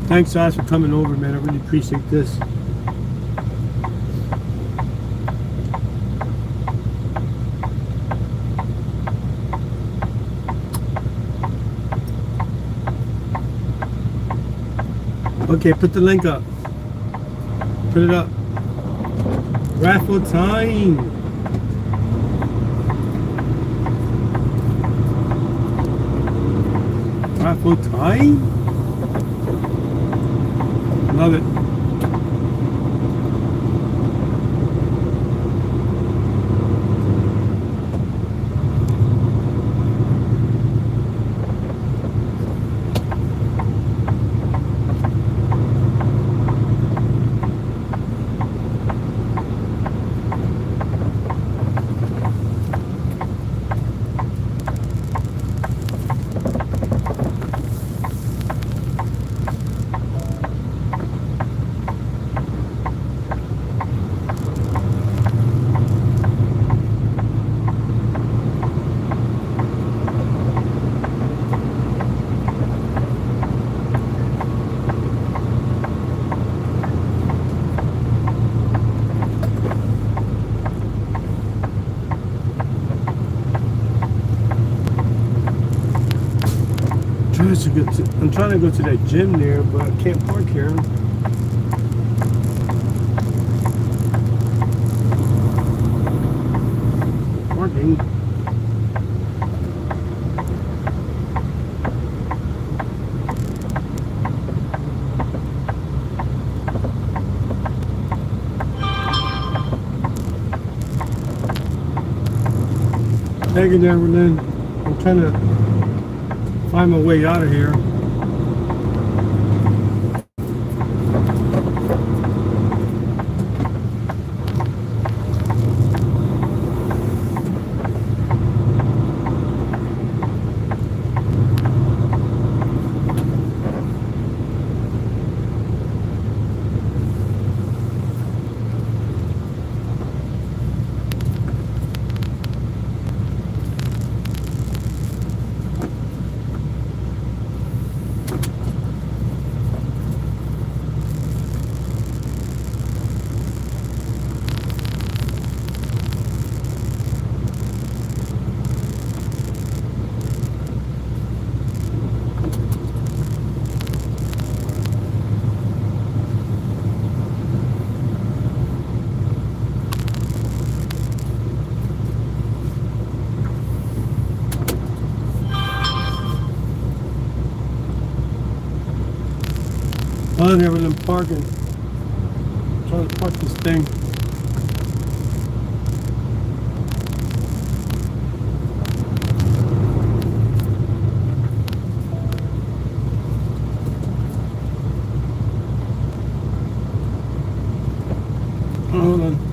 Thanks guys for coming over, man. I really appreciate this. Okay, put the link up. Put it up. Raffle time. Raffle time. Love it. I'm trying to go to that gym there, but I can't park here. Parking. Thank you, Neverland. I'm trying to find my way out of here. Oh, Neverland parking. I'm trying to park this thing. Oh, hold on.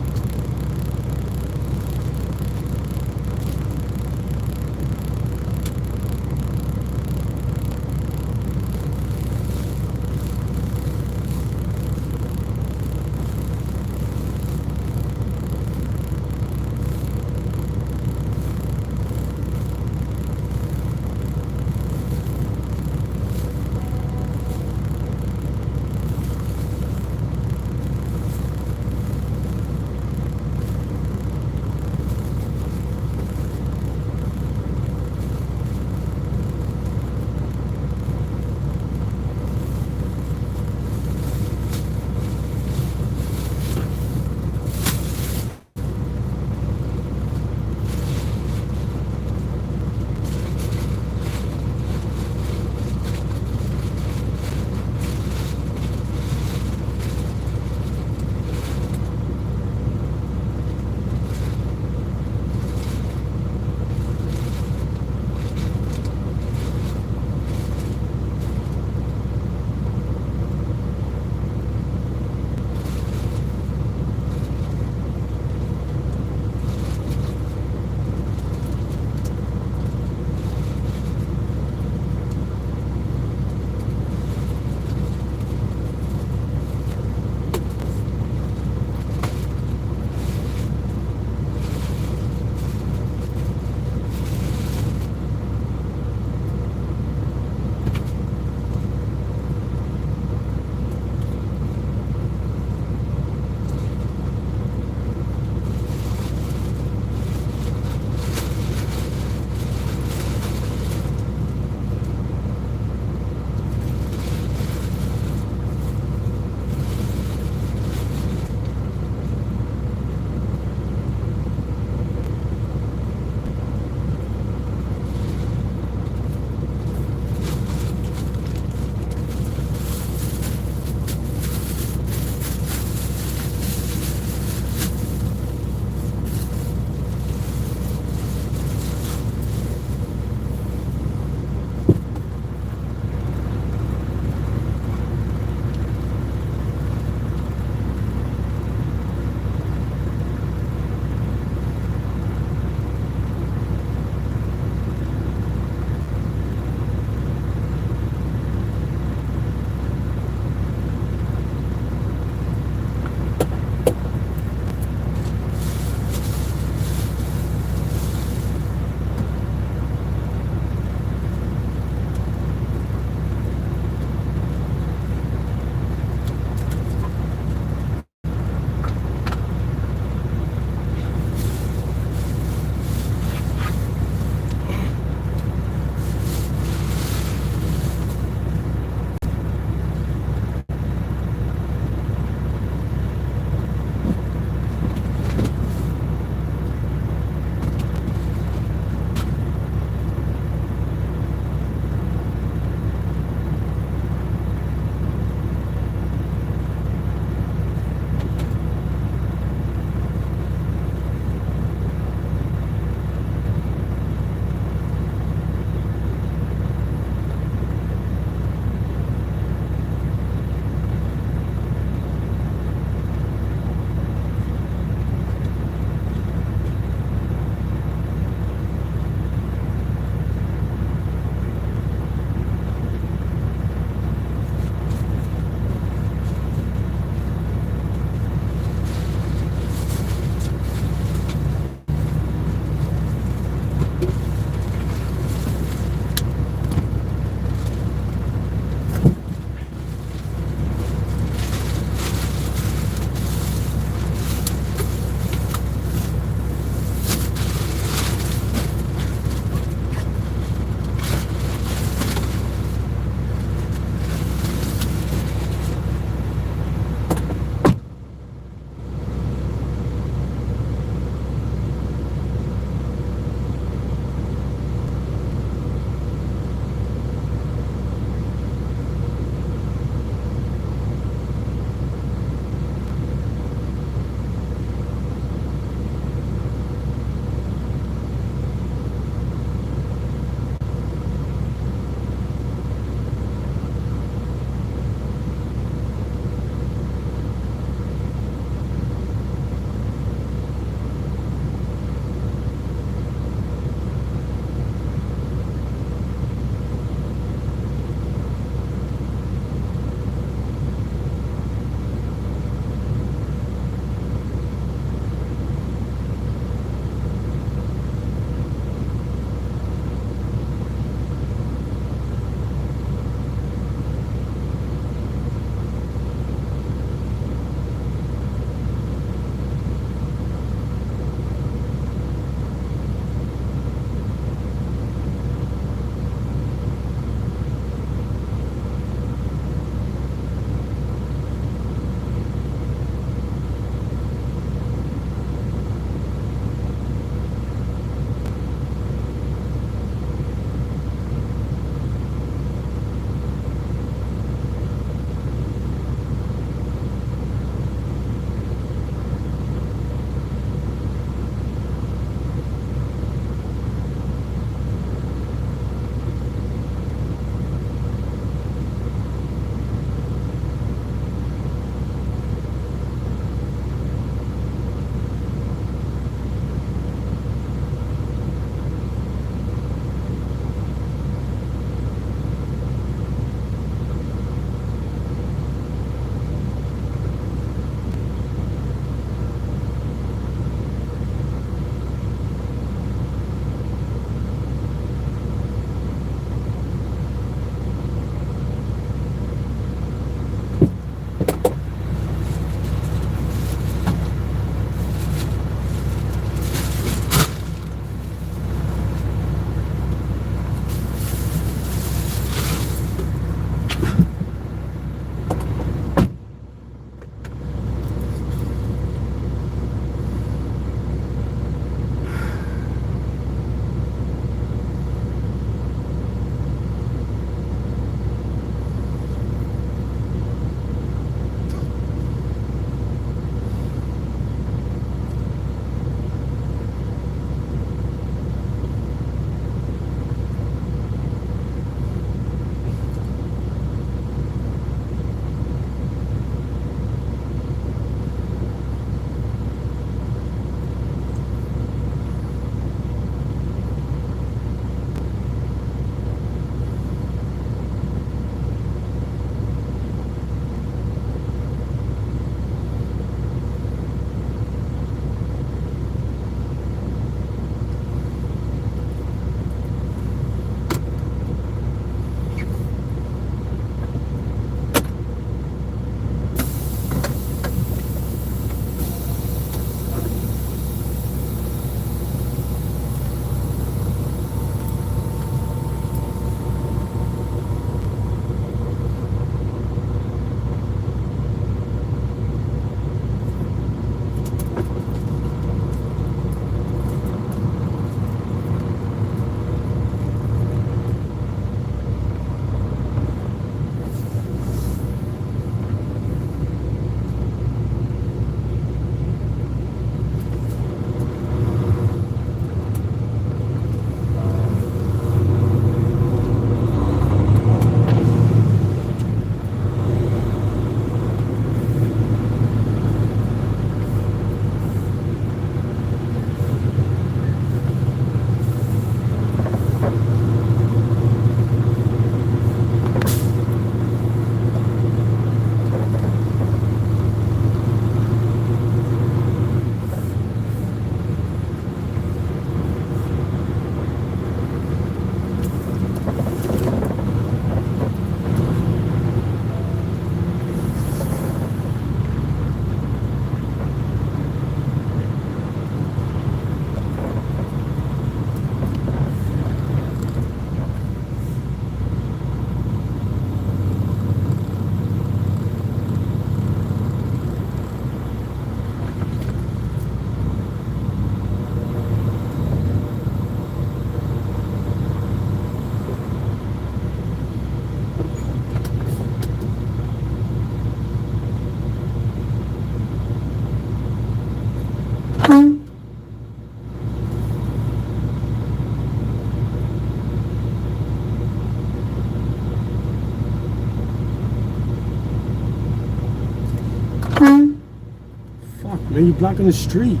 Fuck, man, you blocking the street.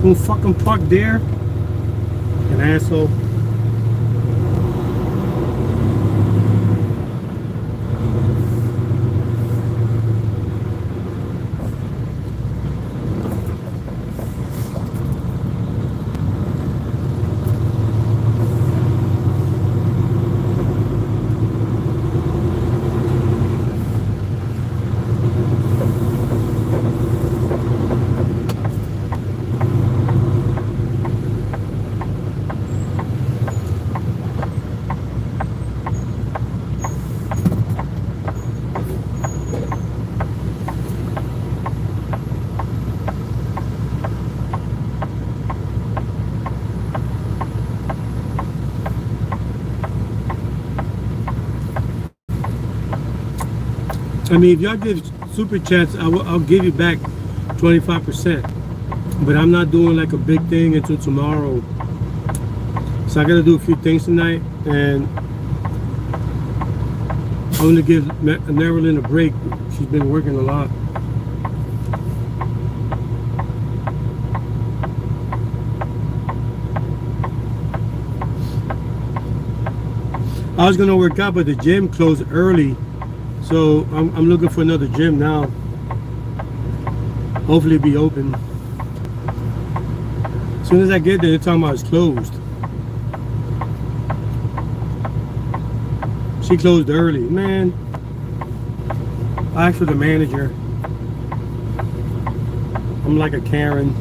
Don't fucking park there. An asshole. I mean, if y'all give super chats, I'll give you back 25%. But I'm not doing like a big thing until tomorrow. So I gotta do a few things tonight, and I'm gonna give Marilyn a break. She's been working a lot. I was gonna work out, but the gym closed early. So I'm looking for another gym now. Hopefully it'll be open. As soon as I get there, they're talking about it's closed. She closed early. Man, I asked for the manager. I'm like a Karen.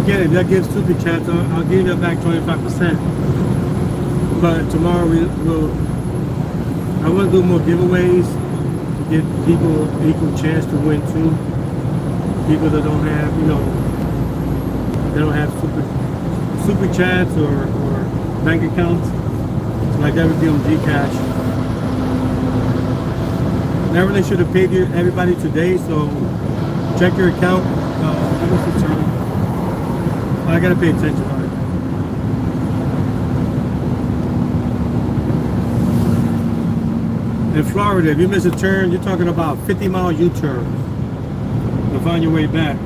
Again, if that gives super chats, I'll give you back 25%. But tomorrow I want to do more giveaways to give people an equal chance to win too. People that don't have, they don't have super chats or bank accounts. So like that would be on Gcash. And I really should have paid everybody today, so check your account. I gotta pay attention on it. In Florida, if you miss a turn, you're talking about 50-mile U-turn to find your way back.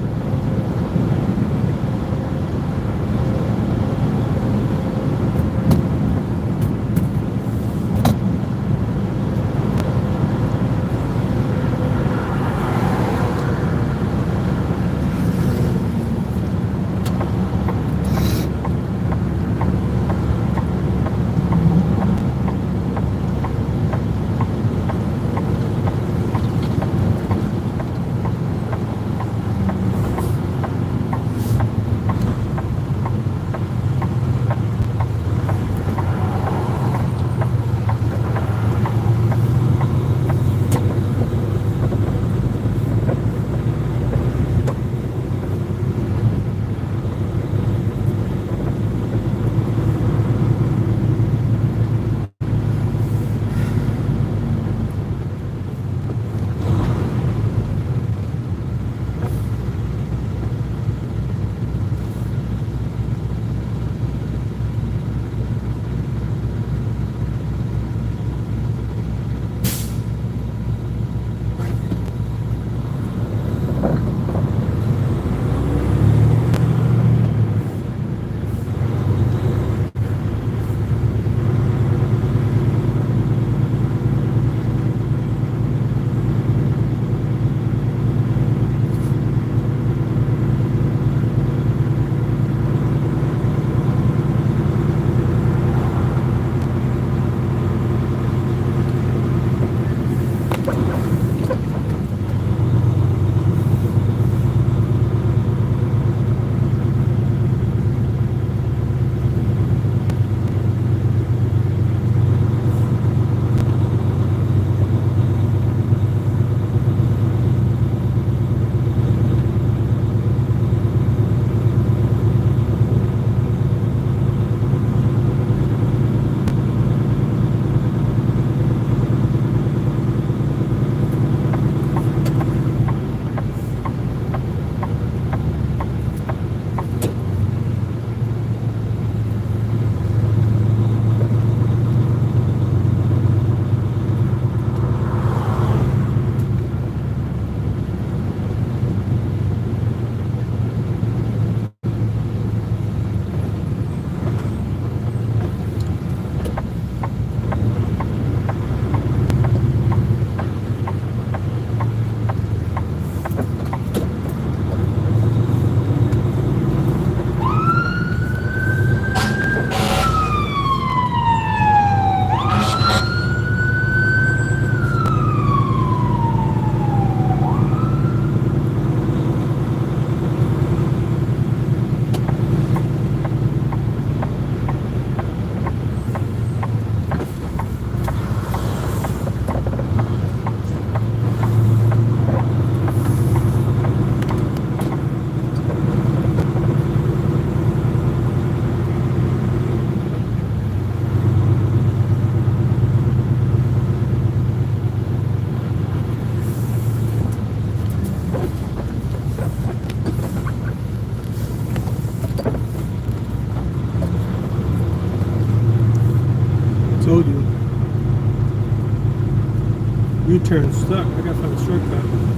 Told you. U-turn stuck. I gotta find a shortcut.